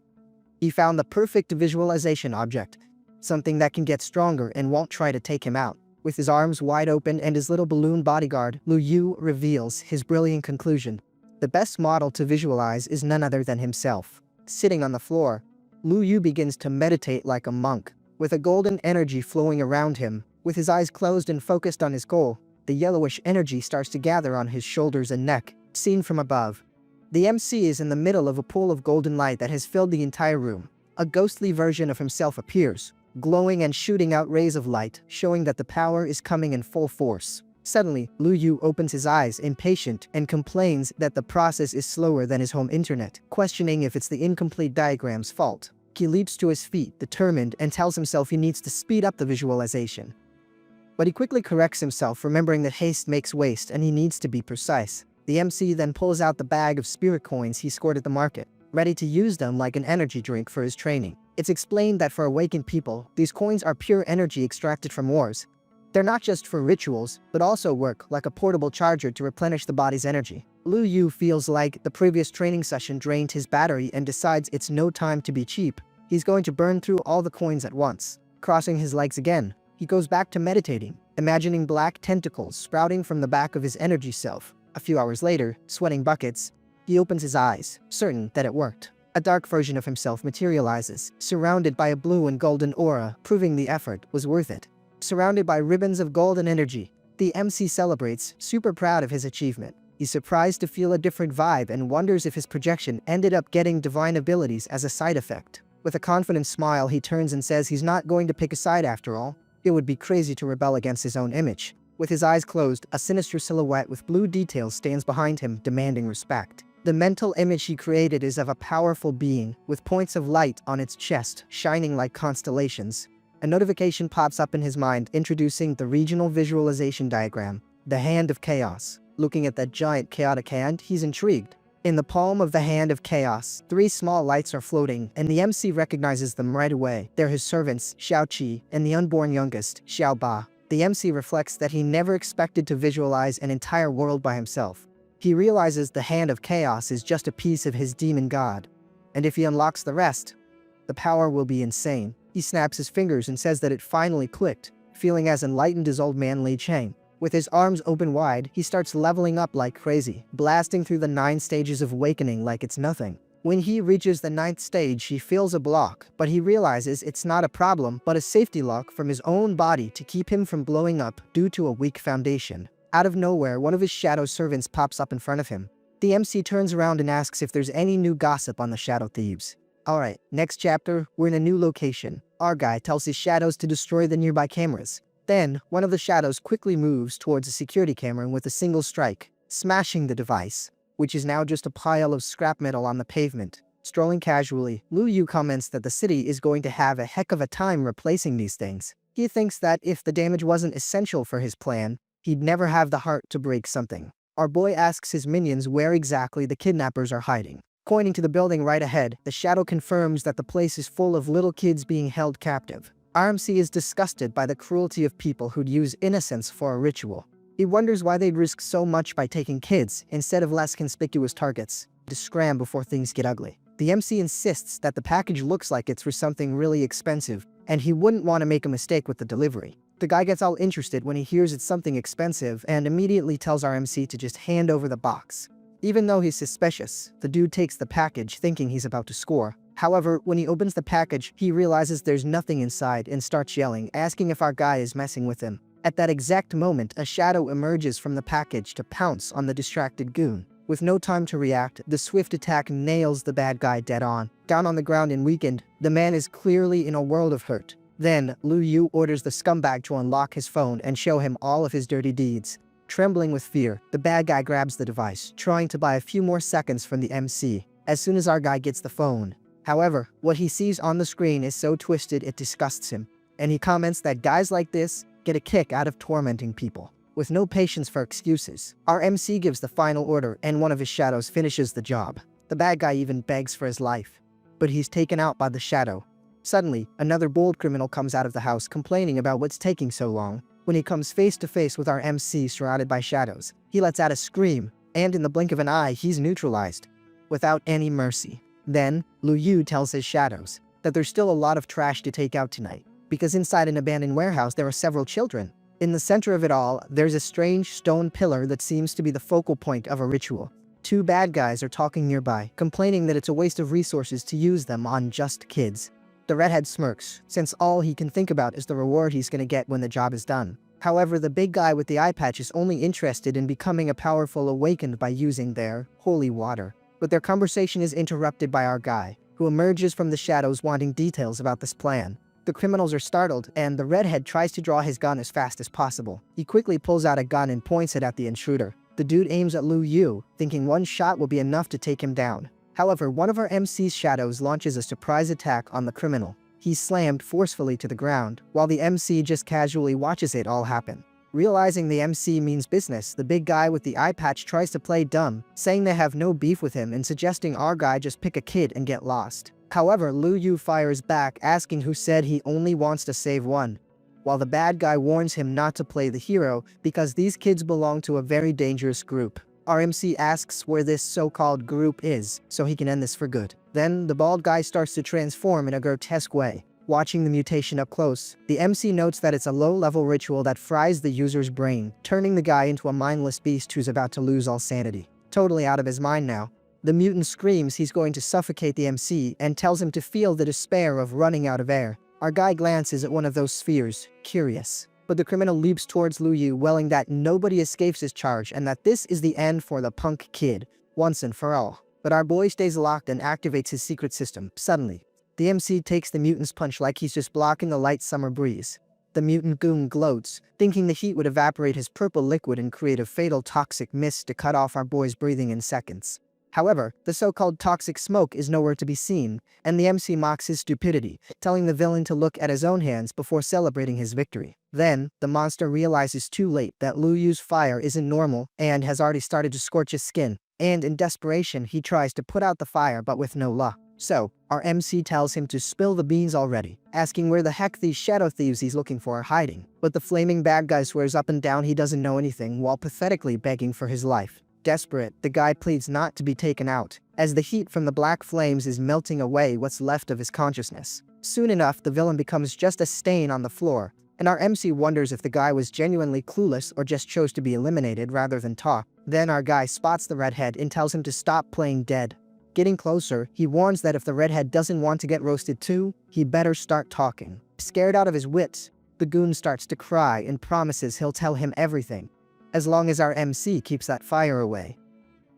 He found the perfect visualization object, something that can get stronger and won't try to take him out. With his arms wide open and his little balloon bodyguard, Lu Yu reveals his brilliant conclusion. The best model to visualize is none other than himself. Sitting on the floor, Lu Yu begins to meditate like a monk, with a golden energy flowing around him. With his eyes closed and focused on his goal, the yellowish energy starts to gather on his shoulders and neck. Seen from above, the MC is in the middle of a pool of golden light that has filled the entire room. A ghostly version of himself appears, glowing and shooting out rays of light, showing that the power is coming in full force. Suddenly, Lu Yu opens his eyes, impatient, and complains that the process is slower than his home internet, questioning if it's the incomplete diagram's fault. He leaps to his feet, determined, and tells himself he needs to speed up the visualization. But he quickly corrects himself, remembering that haste makes waste and he needs to be precise. The MC then pulls out the bag of spirit coins he scored at the market, ready to use them like an energy drink for his training. It's explained that for awakened people, these coins are pure energy extracted from wars. They're not just for rituals, but also work like a portable charger to replenish the body's energy. Lu Yu feels like the previous training session drained his battery and decides it's no time to be cheap. He's going to burn through all the coins at once. Crossing his legs again, he goes back to meditating, imagining black tentacles sprouting from the back of his energy self. A few hours later, sweating buckets, he opens his eyes, certain that it worked. A dark version of himself materializes, surrounded by a blue and golden aura, proving the effort was worth it. Surrounded by ribbons of golden energy, the MC celebrates, super proud of his achievement. He's surprised to feel a different vibe and wonders if his projection ended up getting divine abilities as a side effect. With a confident smile, he turns and says he's not going to pick a side after all. It would be crazy to rebel against his own image. With his eyes closed, a sinister silhouette with blue details stands behind him, demanding respect. The mental image he created is of a powerful being, with points of light on its chest, shining like constellations. A notification pops up in his mind, introducing the regional visualization diagram, the Hand of Chaos. Looking at that giant chaotic hand, he's intrigued. In the palm of the Hand of Chaos, 3 small lights are floating, and the MC recognizes them right away. They're his servants, Xiao Qi, and the unborn youngest, Xiao Ba. The MC reflects that he never expected to visualize an entire world by himself. He realizes the Hand of Chaos is just a piece of his demon god, and if he unlocks the rest, the power will be insane. He snaps his fingers and says that it finally clicked, feeling as enlightened as old man Li Chang. With his arms open wide, he starts leveling up like crazy, blasting through the 9 stages of awakening like it's nothing. When he reaches the 9th stage, he feels a block, but he realizes it's not a problem, but a safety lock from his own body to keep him from blowing up due to a weak foundation. Out of nowhere, one of his shadow servants pops up in front of him. The MC turns around and asks if there's any new gossip on the shadow thieves. Alright, next chapter, we're in a new location. Our guy tells his shadows to destroy the nearby cameras. Then, one of the shadows quickly moves towards a security camera with a single strike, smashing the device, which is now just a pile of scrap metal on the pavement. Strolling casually, Lu Yu comments that the city is going to have a heck of a time replacing these things. He thinks that if the damage wasn't essential for his plan, he'd never have the heart to break something. Our boy asks his minions where exactly the kidnappers are hiding. Pointing to the building right ahead, the shadow confirms that the place is full of little kids being held captive. RMC is disgusted by the cruelty of people who'd use innocence for a ritual. He wonders why they'd risk so much by taking kids instead of less conspicuous targets, to scram before things get ugly. The MC insists that the package looks like it's for something really expensive, and he wouldn't want to make a mistake with the delivery. The guy gets all interested when he hears it's something expensive and immediately tells our MC to just hand over the box. Even though he's suspicious, the dude takes the package thinking he's about to score. However, when he opens the package, he realizes there's nothing inside and starts yelling, asking if our guy is messing with him. At that exact moment, a shadow emerges from the package to pounce on the distracted goon. With no time to react, the swift attack nails the bad guy dead on. Down on the ground and weakened, the man is clearly in a world of hurt. Then, Lu Yu orders the scumbag to unlock his phone and show him all of his dirty deeds. Trembling with fear, the bad guy grabs the device, trying to buy a few more seconds from the MC. As soon as our guy gets the phone, however, what he sees on the screen is so twisted it disgusts him, and he comments that guys like this get a kick out of tormenting people. With no patience for excuses, our MC gives the final order and one of his shadows finishes the job. The bad guy even begs for his life, but he's taken out by the shadow. Suddenly, another bold criminal comes out of the house complaining about what's taking so long. When he comes face to face with our MC surrounded by shadows, he lets out a scream, and in the blink of an eye, he's neutralized, without any mercy. Then, Lu Yu tells his shadows that there's still a lot of trash to take out tonight, because inside an abandoned warehouse there are several children. In the center of it all, there's a strange stone pillar that seems to be the focal point of a ritual. 2 bad guys are talking nearby, complaining that it's a waste of resources to use them on just kids. The redhead smirks, since all he can think about is the reward he's gonna get when the job is done. However, the big guy with the eye patch is only interested in becoming a powerful awakened by using their holy water. But their conversation is interrupted by our guy, who emerges from the shadows wanting details about this plan. The criminals are startled, and the redhead tries to draw his gun as fast as possible. He quickly pulls out a gun and points it at the intruder. The dude aims at Lu Yu, thinking one shot will be enough to take him down. However, one of our MC's shadows launches a surprise attack on the criminal. He's slammed forcefully to the ground, while the MC just casually watches it all happen. Realizing the MC means business, the big guy with the eye patch tries to play dumb, saying they have no beef with him and suggesting our guy just pick a kid and get lost. However, Lu Yu fires back, asking who said he only wants to save one, while the bad guy warns him not to play the hero because these kids belong to a very dangerous group. Our MC asks where this so-called group is, so he can end this for good. Then, the bald guy starts to transform in a grotesque way. Watching the mutation up close, the MC notes that it's a low-level ritual that fries the user's brain, turning the guy into a mindless beast who's about to lose all sanity. Totally out of his mind now, the mutant screams he's going to suffocate the MC and tells him to feel the despair of running out of air. Our guy glances at one of those spheres, curious. But the criminal leaps towards Lu Yu, welling that nobody escapes his charge and that this is the end for the punk kid, once and for all. But our boy stays locked and activates his secret system. Suddenly, the MC takes the mutant's punch like he's just blocking a light summer breeze. The mutant goon gloats, thinking the heat would evaporate his purple liquid and create a fatal toxic mist to cut off our boy's breathing in seconds. However, the so-called toxic smoke is nowhere to be seen, and the MC mocks his stupidity, telling the villain to look at his own hands before celebrating his victory. Then, the monster realizes too late that Lu Yu's fire isn't normal and has already started to scorch his skin, and in desperation he tries to put out the fire but with no luck. So, our MC tells him to spill the beans already, asking where the heck these shadow thieves he's looking for are hiding. But the flaming bad guy swears up and down he doesn't know anything while pathetically begging for his life. Desperate, the guy pleads not to be taken out, as the heat from the black flames is melting away what's left of his consciousness. Soon enough, the villain becomes just a stain on the floor, and our MC wonders if the guy was genuinely clueless or just chose to be eliminated rather than talk. Then our guy spots the redhead and tells him to stop playing dead. Getting closer, he warns that if the redhead doesn't want to get roasted too, he better start talking. Scared out of his wits, the goon starts to cry and promises he'll tell him everything, as long as our MC keeps that fire away.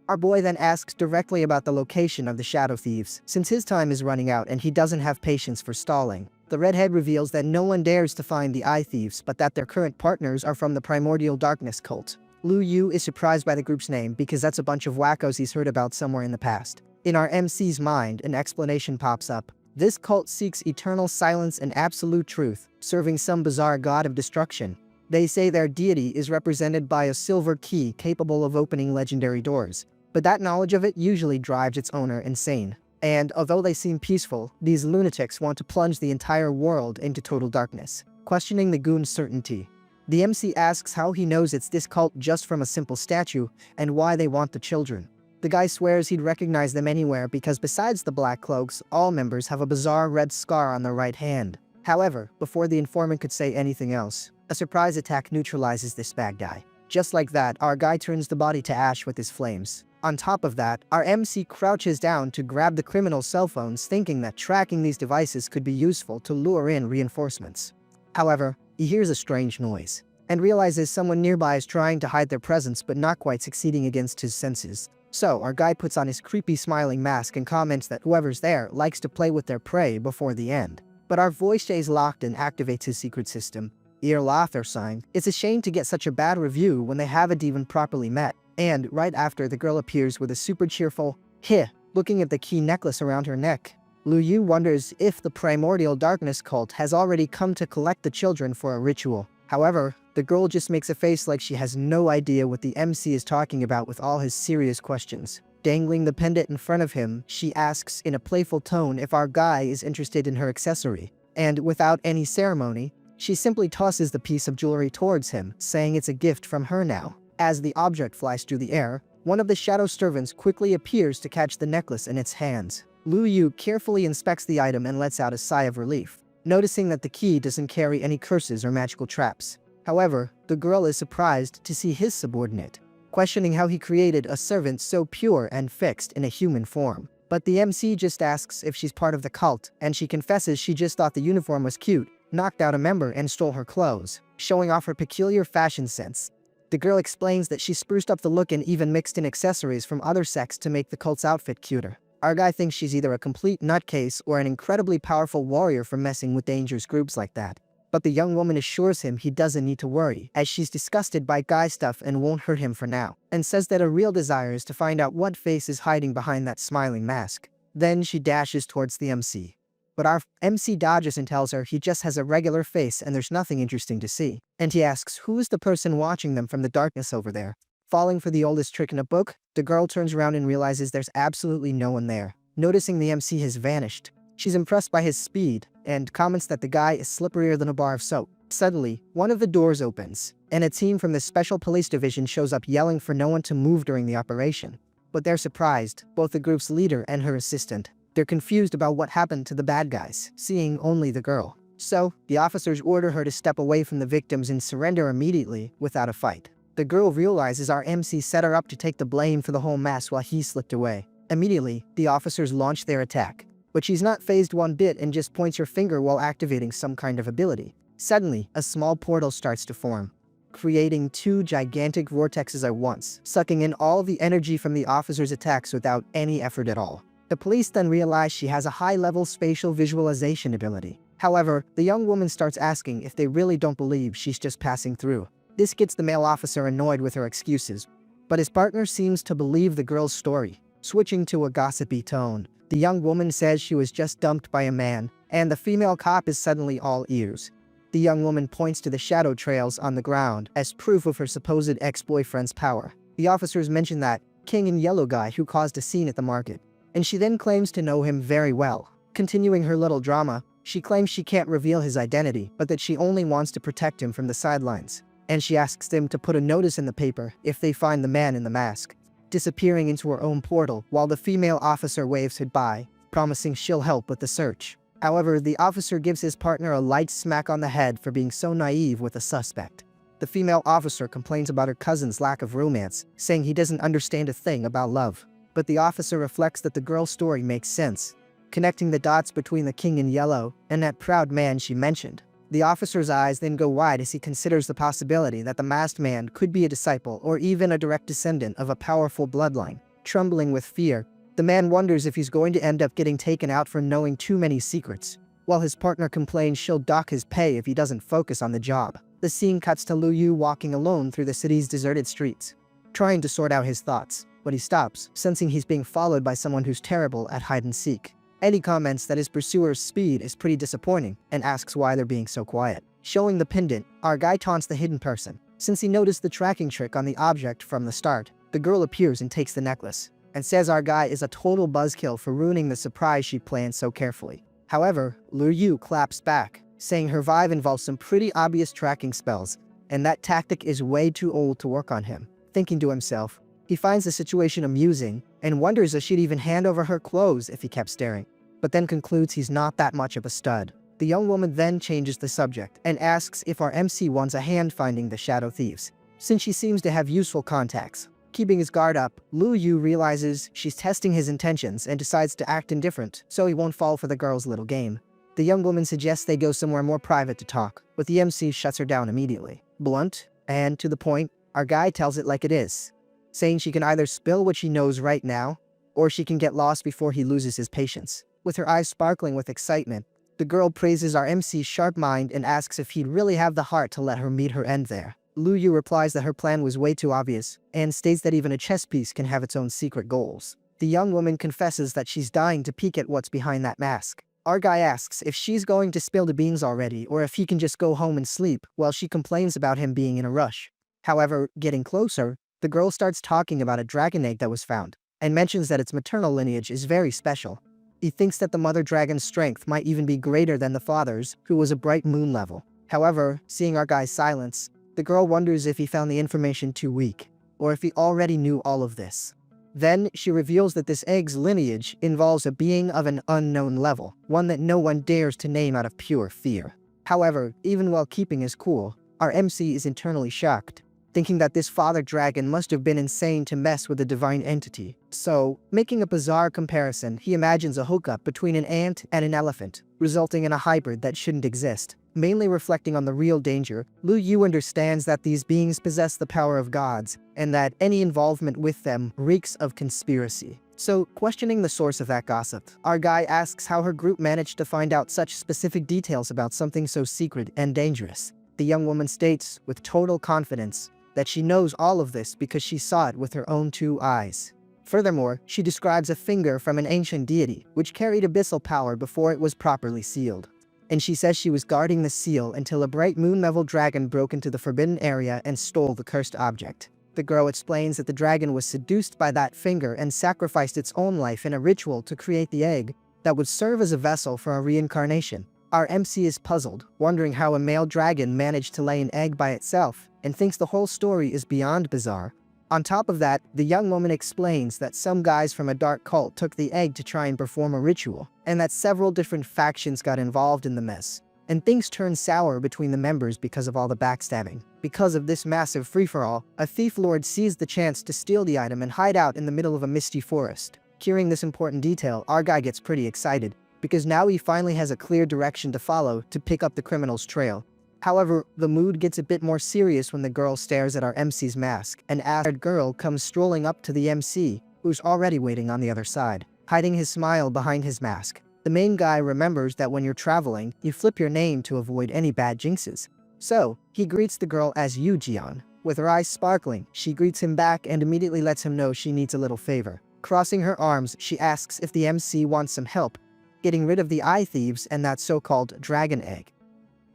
Our boy then asks directly about the location of the shadow thieves, since his time is running out and he doesn't have patience for stalling. The redhead reveals that no one dares to find the eye thieves, but that their current partners are from the primordial darkness cult. Lu Yu is surprised by the group's name because that's a bunch of wackos he's heard about somewhere in the past. In our MC's mind, an explanation pops up. This cult seeks eternal silence and absolute truth, serving some bizarre god of destruction. They say their deity is represented by a silver key capable of opening legendary doors, but that knowledge of it usually drives its owner insane. And although they seem peaceful, these lunatics want to plunge the entire world into total darkness. Questioning the goon's certainty, the MC asks how he knows it's this cult just from a simple statue, and why they want the children. The guy swears he'd recognize them anywhere because besides the black cloaks, all members have a bizarre red scar on their right hand. However, before the informant could say anything else, a surprise attack neutralizes this bad guy. Just like that, our guy turns the body to ash with his flames. On top of that, our MC crouches down to grab the criminal's cell phones, thinking that tracking these devices could be useful to lure in reinforcements. However, he hears a strange noise, and realizes someone nearby is trying to hide their presence but not quite succeeding against his senses. So, our guy puts on his creepy smiling mask and comments that whoever's there likes to play with their prey before the end. But our voice stays locked and activates his secret system. Ear Lather sign. It's a shame to get such a bad review when they haven't even properly met. And right after, the girl appears with a super cheerful "heh," looking at the key necklace around her neck. Lu Yu wonders if the primordial darkness cult has already come to collect the children for a ritual. However, the girl just makes a face like she has no idea what the MC is talking about with all his serious questions. Dangling the pendant in front of him, she asks in a playful tone if our guy is interested in her accessory. And without any ceremony, she simply tosses the piece of jewelry towards him, saying it's a gift from her now. As the object flies through the air, one of the shadow servants quickly appears to catch the necklace in its hands. Lu Yu carefully inspects the item and lets out a sigh of relief, noticing that the key doesn't carry any curses or magical traps. However, the girl is surprised to see his subordinate, questioning how he created a servant so pure and fixed in a human form. But the MC just asks if she's part of the cult, and she confesses she just thought the uniform was cute, knocked out a member and stole her clothes, showing off her peculiar fashion sense. The girl explains that she spruced up the look and even mixed in accessories from other sects to make the cult's outfit cuter. Our guy thinks she's either a complete nutcase or an incredibly powerful warrior for messing with dangerous groups like that. But the young woman assures him he doesn't need to worry, as she's disgusted by guy stuff and won't hurt him for now, and says that her real desire is to find out what face is hiding behind that smiling mask. Then she dashes towards the MC. But our MC dodges and tells her he just has a regular face and there's nothing interesting to see. And he asks who's the person watching them from the darkness over there. Falling for the oldest trick in a book, the girl turns around and realizes there's absolutely no one there. Noticing the MC has vanished, she's impressed by his speed and comments that the guy is slipperier than a bar of soap. Suddenly, one of the doors opens, and a team from the Special Police Division shows up yelling for no one to move during the operation. But they're surprised, both the group's leader and her assistant. They're confused about what happened to the bad guys, seeing only the girl. So, the officers order her to step away from the victims and surrender immediately without a fight. The girl realizes our MC set her up to take the blame for the whole mess while he slipped away. Immediately, the officers launch their attack. But she's not fazed one bit and just points her finger while activating some kind of ability. Suddenly, a small portal starts to form, creating two gigantic vortexes at once, sucking in all the energy from the officers' attacks without any effort at all. The police then realize she has a high-level spatial visualization ability. However, the young woman starts asking if they really don't believe she's just passing through. This gets the male officer annoyed with her excuses, but his partner seems to believe the girl's story. Switching to a gossipy tone, the young woman says she was just dumped by a man, and the female cop is suddenly all ears. The young woman points to the shadow trails on the ground as proof of her supposed ex-boyfriend's power. The officers mention that King and Yellow guy who caused a scene at the market, and she then claims to know him very well. Continuing her little drama, she claims she can't reveal his identity, but that she only wants to protect him from the sidelines. And she asks them to put a notice in the paper if they find the man in the mask, disappearing into her own portal while the female officer waves goodbye, promising she'll help with the search. However, the officer gives his partner a light smack on the head for being so naive with a suspect. The female officer complains about her cousin's lack of romance, saying he doesn't understand a thing about love. But the officer reflects that the girl's story makes sense, connecting the dots between the King in Yellow and that proud man she mentioned. The officer's eyes then go wide as he considers the possibility that the masked man could be a disciple or even a direct descendant of a powerful bloodline. Trembling with fear, the man wonders if he's going to end up getting taken out for knowing too many secrets, while his partner complains she'll dock his pay if he doesn't focus on the job. The scene cuts to Lu Yu walking alone through the city's deserted streets, trying to sort out his thoughts, but he stops, sensing he's being followed by someone who's terrible at hide-and-seek. Eddie comments that his pursuer's speed is pretty disappointing and asks why they're being so quiet. Showing the pendant, our guy taunts the hidden person. Since he noticed the tracking trick on the object from the start, the girl appears and takes the necklace, and says our guy is a total buzzkill for ruining the surprise she planned so carefully. However, Lu Yu claps back, saying her vibe involves some pretty obvious tracking spells, and that tactic is way too old to work on him. Thinking to himself, he finds the situation amusing and wonders if she'd even hand over her clothes if he kept staring, but then concludes he's not that much of a stud. The young woman then changes the subject and asks if our MC wants a hand finding the shadow thieves, since she seems to have useful contacts. Keeping his guard up, Lu Yu realizes she's testing his intentions and decides to act indifferent so he won't fall for the girl's little game. The young woman suggests they go somewhere more private to talk, but the MC shuts her down immediately. Blunt and to the point, our guy tells it like it is, saying she can either spill what she knows right now, or she can get lost before he loses his patience. With her eyes sparkling with excitement, the girl praises our MC's sharp mind and asks if he'd really have the heart to let her meet her end there. Lu Yu replies that her plan was way too obvious, and states that even a chess piece can have its own secret goals. The young woman confesses that she's dying to peek at what's behind that mask. Our guy asks if she's going to spill the beans already or if he can just go home and sleep, while she complains about him being in a rush. However, getting closer, the girl starts talking about a dragon egg that was found, and mentions that its maternal lineage is very special. He thinks that the mother dragon's strength might even be greater than the father's, who was a bright moon level. However, seeing our guy's silence, the girl wonders if he found the information too weak, or if he already knew all of this. Then, she reveals that this egg's lineage involves a being of an unknown level, one that no one dares to name out of pure fear. However, even while keeping his cool, our MC is internally shocked, thinking that this father dragon must have been insane to mess with a divine entity. So, making a bizarre comparison, he imagines a hookup between an ant and an elephant, resulting in a hybrid that shouldn't exist. Mainly reflecting on the real danger, Lu Yu understands that these beings possess the power of gods, and that any involvement with them reeks of conspiracy. So, questioning the source of that gossip, our guy asks how her group managed to find out such specific details about something so secret and dangerous. The young woman states, with total confidence, that she knows all of this because she saw it with her own 2 eyes. Furthermore, she describes a finger from an ancient deity, which carried abyssal power before it was properly sealed. And she says she was guarding the seal until a bright moon-level dragon broke into the forbidden area and stole the cursed object. The girl explains that the dragon was seduced by that finger and sacrificed its own life in a ritual to create the egg that would serve as a vessel for a reincarnation. Our MC is puzzled, wondering how a male dragon managed to lay an egg by itself, and thinks the whole story is beyond bizarre. On top of that, the young woman explains that some guys from a dark cult took the egg to try and perform a ritual, and that several different factions got involved in the mess. And things turned sour between the members because of all the backstabbing. Because of this massive free-for-all, a thief lord seized the chance to steal the item and hide out in the middle of a misty forest. Hearing this important detail, our guy gets pretty excited, because now he finally has a clear direction to follow to pick up the criminal's trail. However, the mood gets a bit more serious when the girl stares at our MC's mask. An ass-haired girl comes strolling up to the MC, who's already waiting on the other side, hiding his smile behind his mask. The main guy remembers that when you're traveling, you flip your name to avoid any bad jinxes. So, he greets the girl as Yu-Jian. With her eyes sparkling, she greets him back and immediately lets him know she needs a little favor. Crossing her arms, she asks if the MC wants some help getting rid of the eye thieves and that so-called dragon egg.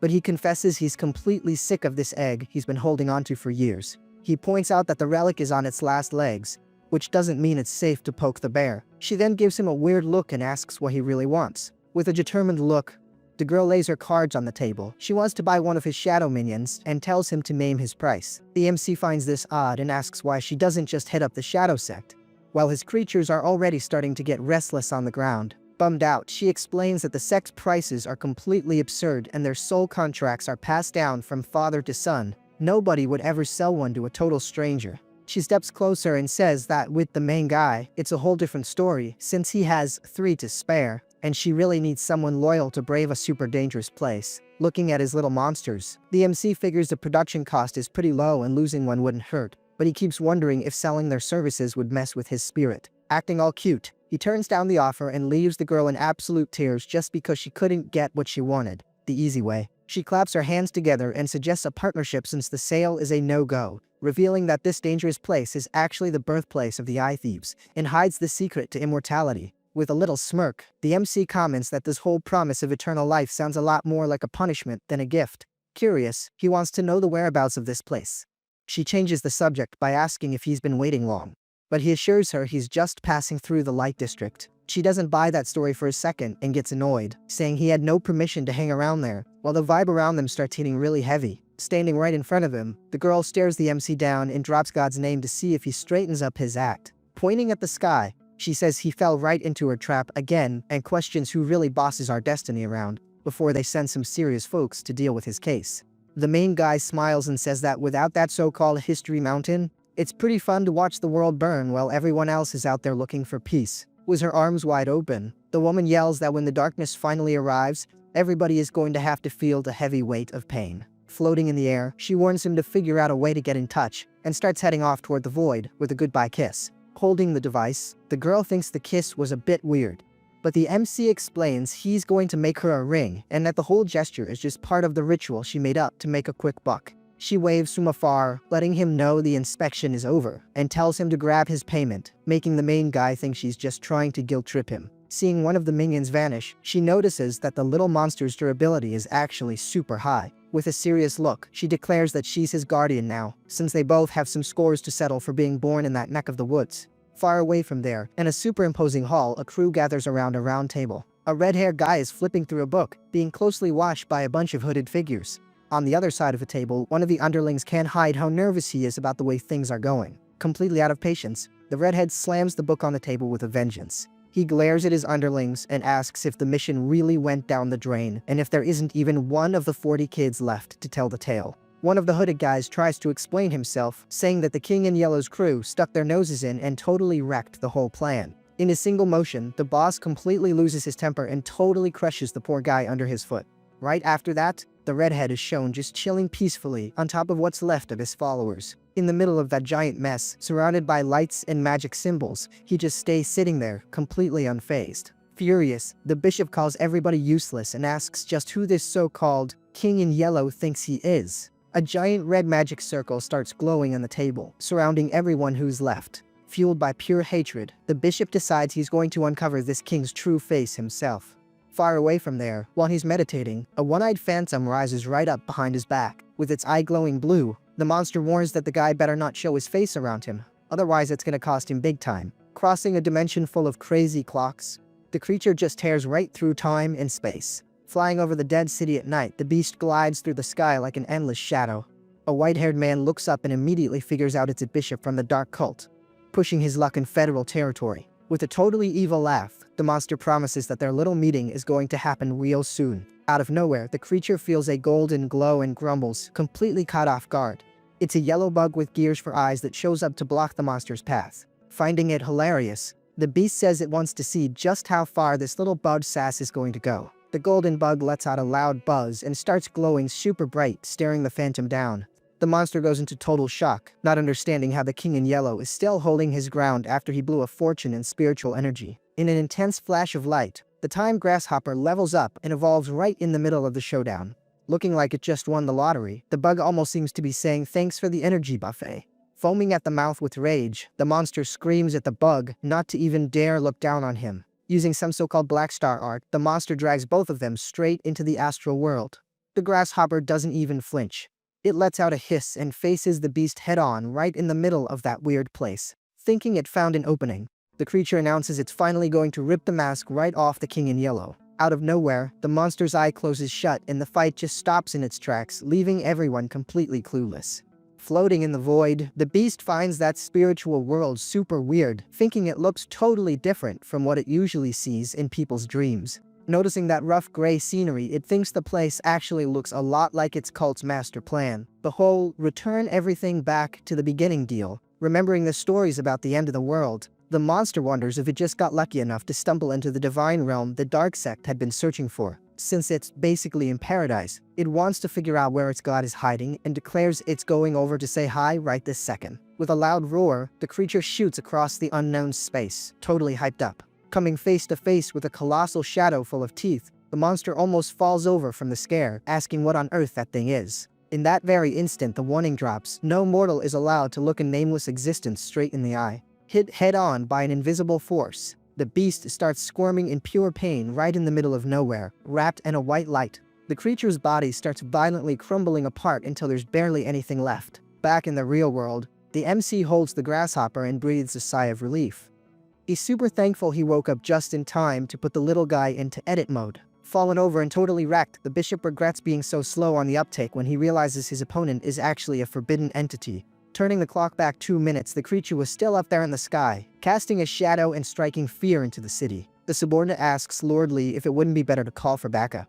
But he confesses he's completely sick of this egg he's been holding onto for years. He points out that the relic is on its last legs, which doesn't mean it's safe to poke the bear. She then gives him a weird look and asks what he really wants. With a determined look, the girl lays her cards on the table. She wants to buy one of his shadow minions and tells him to name his price. The MC finds this odd and asks why she doesn't just head up the shadow sect, while his creatures are already starting to get restless on the ground. Bummed out, she explains that the sect's prices are completely absurd and their soul contracts are passed down from father to son. Nobody would ever sell one to a total stranger. She steps closer and says that with the main guy, it's a whole different story since he has 3 to spare, and she really needs someone loyal to brave a super dangerous place. Looking at his little monsters, the MC figures the production cost is pretty low and losing one wouldn't hurt, but he keeps wondering if selling their services would mess with his spirit. Acting all cute, he turns down the offer and leaves the girl in absolute tears just because she couldn't get what she wanted, the easy way. She claps her hands together and suggests a partnership since the sale is a no-go, revealing that this dangerous place is actually the birthplace of the eye thieves, and hides the secret to immortality. With a little smirk, the MC comments that this whole promise of eternal life sounds a lot more like a punishment than a gift. Curious, he wants to know the whereabouts of this place. She changes the subject by asking if he's been waiting long, but he assures her he's just passing through the Light District. She doesn't buy that story for a second and gets annoyed, saying he had no permission to hang around there, while the vibe around them starts hitting really heavy. Standing right in front of him, the girl stares the MC down and drops God's name to see if he straightens up his act. Pointing at the sky, she says he fell right into her trap again and questions who really bosses our destiny around, before they send some serious folks to deal with his case. The main guy smiles and says that without that so-called history mountain, it's pretty fun to watch the world burn while everyone else is out there looking for peace. With her arms wide open, the woman yells that when the darkness finally arrives, everybody is going to have to feel the heavy weight of pain. Floating in the air, she warns him to figure out a way to get in touch, and starts heading off toward the void with a goodbye kiss. Holding the device, the girl thinks the kiss was a bit weird, but the MC explains he's going to make her a ring, and that the whole gesture is just part of the ritual she made up to make a quick buck. She waves from afar, letting him know the inspection is over, and tells him to grab his payment, making the main guy think she's just trying to guilt-trip him. Seeing one of the minions vanish, she notices that the little monster's durability is actually super high. With a serious look, she declares that she's his guardian now, since they both have some scores to settle for being born in that neck of the woods. Far away from there, in a superimposing hall, a crew gathers around a round table. A red-haired guy is flipping through a book, being closely watched by a bunch of hooded figures. On the other side of the table, one of the underlings can't hide how nervous he is about the way things are going. Completely out of patience, the redhead slams the book on the table with a vengeance. He glares at his underlings and asks if the mission really went down the drain and if there isn't even one of the 40 kids left to tell the tale. One of the hooded guys tries to explain himself, saying that the King in Yellow's crew stuck their noses in and totally wrecked the whole plan. In a single motion, the boss completely loses his temper and totally crushes the poor guy under his foot. Right after that, The redhead is shown just chilling peacefully on top of what's left of his followers. In the middle of that giant mess, surrounded by lights and magic symbols, he just stays sitting there, completely unfazed. Furious, the bishop calls everybody useless and asks just who this so-called king in yellow thinks he is. A giant red magic circle starts glowing on the table, surrounding everyone who's left. Fueled by pure hatred, the bishop decides he's going to uncover this king's true face himself. Far away from there, while he's meditating, a one-eyed phantom rises right up behind his back. With its eye glowing blue, the monster warns that the guy better not show his face around him, otherwise it's gonna cost him big time. Crossing a dimension full of crazy clocks, the creature just tears right through time and space. Flying over the dead city at night, the beast glides through the sky like an endless shadow. A white-haired man looks up and immediately figures out it's a bishop from the dark cult, pushing his luck in federal territory. With a totally evil laugh, the monster promises that their little meeting is going to happen real soon. Out of nowhere, the creature feels a golden glow and grumbles, completely caught off guard. It's a yellow bug with gears for eyes that shows up to block the monster's path. Finding it hilarious, the beast says it wants to see just how far this little bug sass is going to go. The golden bug lets out a loud buzz and starts glowing super bright, staring the phantom down. The monster goes into total shock, not understanding how the king in yellow is still holding his ground after he blew a fortune in spiritual energy. In an intense flash of light, the time grasshopper levels up and evolves right in the middle of the showdown. Looking like it just won the lottery, the bug almost seems to be saying thanks for the energy buffet. Foaming at the mouth with rage, the monster screams at the bug not to even dare look down on him. Using some so-called Black Star art, the monster drags both of them straight into the astral world. The grasshopper doesn't even flinch. It lets out a hiss and faces the beast head-on right in the middle of that weird place. Thinking it found an opening, the creature announces it's finally going to rip the mask right off the king in yellow. Out of nowhere, the monster's eye closes shut and the fight just stops in its tracks, leaving everyone completely clueless. Floating in the void, the beast finds that spiritual world super weird, thinking it looks totally different from what it usually sees in people's dreams. Noticing that rough gray scenery, it thinks the place actually looks a lot like its cult's master plan. The whole return everything back to the beginning deal. Remembering the stories about the end of the world, the monster wonders if it just got lucky enough to stumble into the divine realm the dark sect had been searching for. Since it's basically in paradise, it wants to figure out where its god is hiding and declares it's going over to say hi right this second. With a loud roar, the creature shoots across the unknown space, totally hyped up. Coming face to face with a colossal shadow full of teeth, the monster almost falls over from the scare, asking what on earth that thing is. In that very instant, the warning drops. No mortal is allowed to look a nameless existence straight in the eye. Hit head-on by an invisible force, the beast starts squirming in pure pain right in the middle of nowhere, wrapped in a white light. The creature's body starts violently crumbling apart until there's barely anything left. Back in the real world, the MC holds the grasshopper and breathes a sigh of relief. He's super thankful he woke up just in time to put the little guy into edit mode. Fallen over and totally wrecked, the bishop regrets being so slow on the uptake when he realizes his opponent is actually a forbidden entity. Turning the clock back 2 minutes, the creature was still up there in the sky, casting a shadow and striking fear into the city. The subordinate asks Lord Lee if it wouldn't be better to call for backup,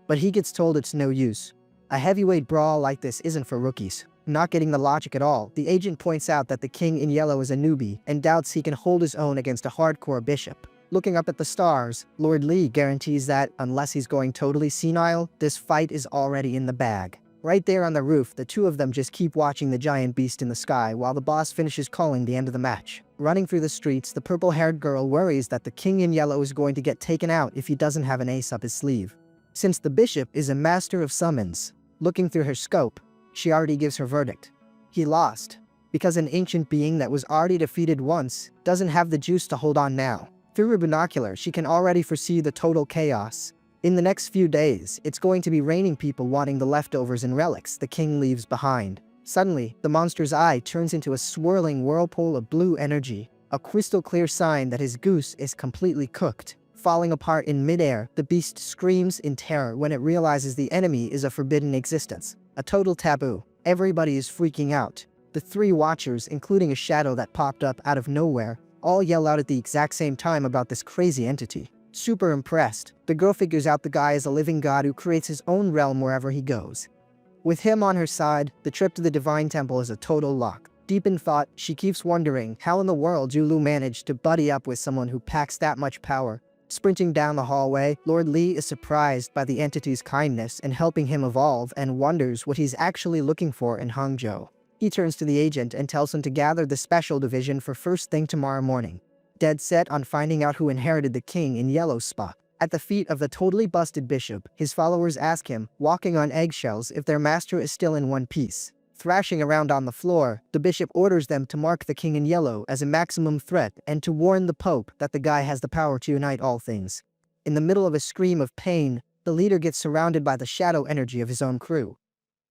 but he gets told it's no use. A heavyweight brawl like this isn't for rookies. Not getting the logic at all, the agent points out that the king in yellow is a newbie and doubts he can hold his own against a hardcore bishop. Looking up at the stars, Lord Lee guarantees that, unless he's going totally senile, this fight is already in the bag. Right there on the roof, the two of them just keep watching the giant beast in the sky while the boss finishes calling the end of the match. Running through the streets, the purple-haired girl worries that the king in yellow is going to get taken out if he doesn't have an ace up his sleeve. Since the bishop is a master of summons, looking through her scope, she already gives her verdict. He lost, because an ancient being that was already defeated once doesn't have the juice to hold on now. Through her binocular, she can already foresee the total chaos. In the next few days, it's going to be raining people wanting the leftovers and relics the king leaves behind. Suddenly, the monster's eye turns into a swirling whirlpool of blue energy, a crystal clear sign that his goose is completely cooked. Falling apart in midair, the beast screams in terror when it realizes the enemy is a forbidden existence, a total taboo. Everybody is freaking out. The three watchers, including a shadow that popped up out of nowhere, all yell out at the exact same time about this crazy entity. Super impressed, the girl figures out the guy is a living god who creates his own realm wherever he goes. With him on her side, the trip to the Divine Temple is a total lock. Deep in thought, she keeps wondering how in the world Julu managed to buddy up with someone who packs that much power. Sprinting down the hallway, Lord Lee is surprised by the entity's kindness and helping him evolve and wonders what he's actually looking for in Hangzhou. He turns to the agent and tells him to gather the special division for first thing tomorrow morning. Dead set on finding out who inherited the king in Yellow's spot. At the feet of the totally busted bishop, his followers ask him, walking on eggshells, if their master is still in one piece. Thrashing around on the floor, the bishop orders them to mark the king in yellow as a maximum threat and to warn the pope that the guy has the power to unite all things. In the middle of a scream of pain, the leader gets surrounded by the shadow energy of his own crew,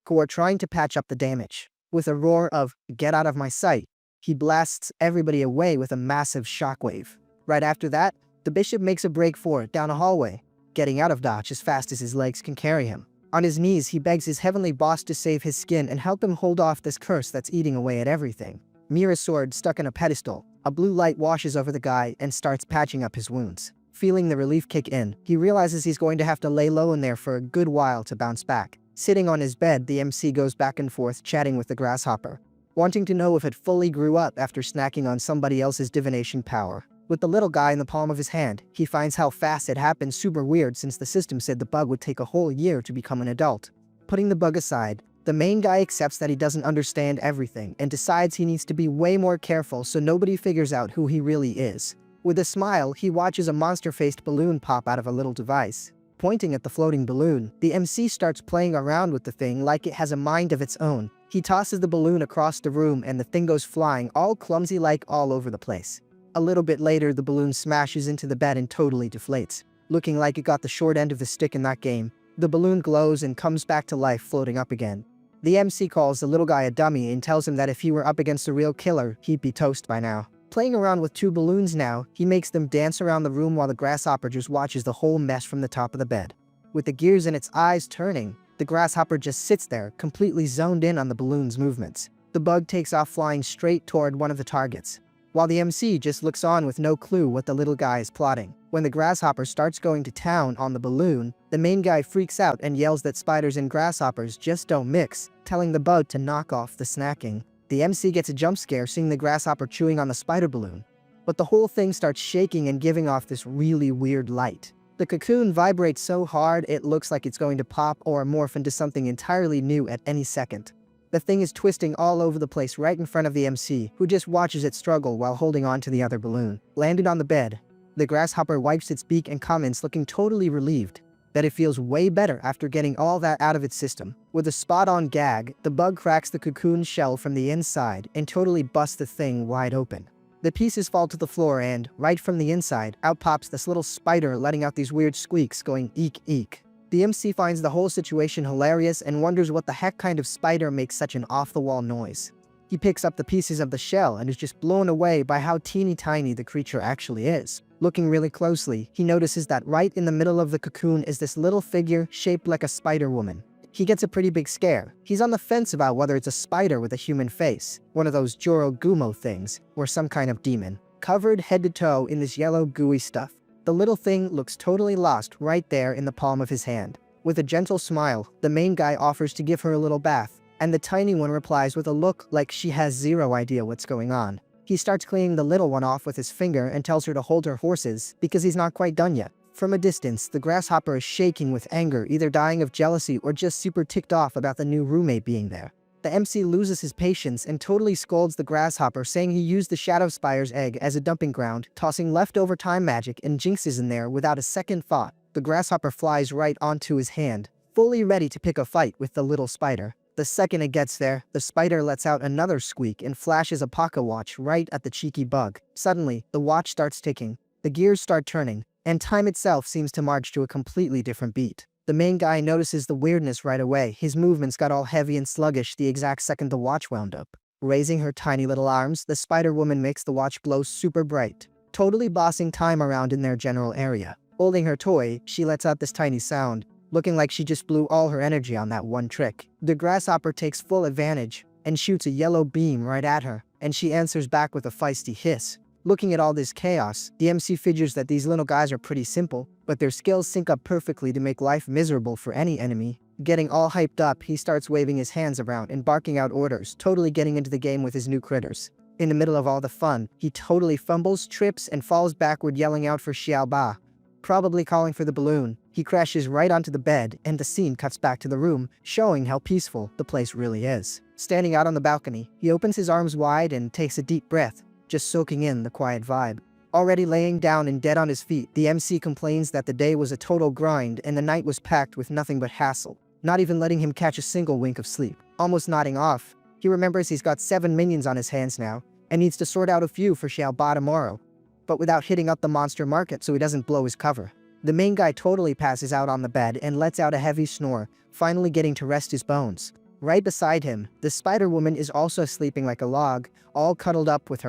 who are trying to patch up the damage. With a roar of, "Get out of my sight," he blasts everybody away with a massive shockwave. Right after that, the bishop makes a break for it down a hallway, getting out of Dodge as fast as his legs can carry him. On his knees, he begs his heavenly boss to save his skin and help him hold off this curse that's eating away at everything. Mira's sword stuck in a pedestal, a blue light washes over the guy and starts patching up his wounds. Feeling the relief kick in, he realizes he's going to have to lay low in there for a good while to bounce back. Sitting on his bed, the MC goes back and forth chatting with the grasshopper, wanting to know if it fully grew up after snacking on somebody else's divination power. With the little guy in the palm of his hand, he finds how fast it happened super weird since the system said the bug would take a whole year to become an adult. Putting the bug aside, the main guy accepts that he doesn't understand everything and decides he needs to be way more careful so nobody figures out who he really is. With a smile, he watches a monster-faced balloon pop out of a little device. Pointing at the floating balloon, the MC starts playing around with the thing like it has a mind of its own. He tosses the balloon across the room and the thing goes flying all clumsy like all over the place. A little bit later, the balloon smashes into the bed and totally deflates, looking like it got the short end of the stick in that game. The balloon glows and comes back to life, floating up again. The MC calls the little guy a dummy and tells him that if he were up against a real killer, he'd be toast by now. Playing around with two balloons now, he makes them dance around the room while the grasshopper just watches the whole mess from the top of the bed. With the gears in its eyes turning, the grasshopper just sits there, completely zoned in on the balloon's movements. The bug takes off flying straight toward one of the targets, while the MC just looks on with no clue what the little guy is plotting. When the grasshopper starts going to town on the balloon, the main guy freaks out and yells that spiders and grasshoppers just don't mix, telling the bug to knock off the snacking. The MC gets a jump scare seeing the grasshopper chewing on the spider balloon, but the whole thing starts shaking and giving off this really weird light. The cocoon vibrates so hard it looks like it's going to pop or morph into something entirely new at any second. The thing is twisting all over the place right in front of the MC, who just watches it struggle while holding on to the other balloon. Landed on the bed, the grasshopper wipes its beak and comments, looking totally relieved that it feels way better after getting all that out of its system. With a spot-on gag, the bug cracks the cocoon shell from the inside and totally busts the thing wide open. The pieces fall to the floor and, right from the inside, out pops this little spider letting out these weird squeaks going eek eek. The MC finds the whole situation hilarious and wonders what the heck kind of spider makes such an off-the-wall noise. He picks up the pieces of the shell and is just blown away by how teeny tiny the creature actually is. Looking really closely, he notices that right in the middle of the cocoon is this little figure shaped like a spider woman. He gets a pretty big scare. He's on the fence about whether it's a spider with a human face, one of those Joro Gumo things, or some kind of demon, covered head to toe in this yellow gooey stuff. The little thing looks totally lost right there in the palm of his hand. With a gentle smile, the main guy offers to give her a little bath, and the tiny one replies with a look like she has zero idea what's going on. He starts cleaning the little one off with his finger and tells her to hold her horses because he's not quite done yet. From a distance, the grasshopper is shaking with anger, either dying of jealousy or just super ticked off about the new roommate being there. The MC loses his patience and totally scolds the grasshopper, saying he used the Shadow Spire's egg as a dumping ground, tossing leftover time magic and jinxes in there without a second thought. The grasshopper flies right onto his hand, fully ready to pick a fight with the little spider. The second it gets there, the spider lets out another squeak and flashes a pocket watch right at the cheeky bug. Suddenly, the watch starts ticking, the gears start turning, and time itself seems to march to a completely different beat. The main guy notices the weirdness right away. His movements got all heavy and sluggish the exact second the watch wound up. Raising her tiny little arms, the spider woman makes the watch glow super bright, totally bossing time around in their general area. Holding her toy, she lets out this tiny sound, looking like she just blew all her energy on that one trick. The grasshopper takes full advantage and shoots a yellow beam right at her, and she answers back with a feisty hiss. Looking at all this chaos, the MC figures that these little guys are pretty simple, but their skills sync up perfectly to make life miserable for any enemy. Getting all hyped up, he starts waving his hands around and barking out orders, totally getting into the game with his new critters. In the middle of all the fun, he totally fumbles, trips, and falls backward, yelling out for Xiaoba. probably calling for the balloon. He crashes right onto the bed, and the scene cuts back to the room, showing how peaceful the place really is. Standing out on the balcony, he opens his arms wide and takes a deep breath, just soaking in the quiet vibe. Already laying down and dead on his feet, the MC complains that the day was a total grind and the night was packed with nothing but hassle, not even letting him catch a single wink of sleep. Almost nodding off, he remembers he's got 7 minions on his hands now, and needs to sort out a few for Xiaoba tomorrow, but without hitting up the monster market so he doesn't blow his cover. The main guy totally passes out on the bed and lets out a heavy snore, finally getting to rest his bones. Right beside him, the Spider-Woman is also sleeping like a log, all cuddled up with her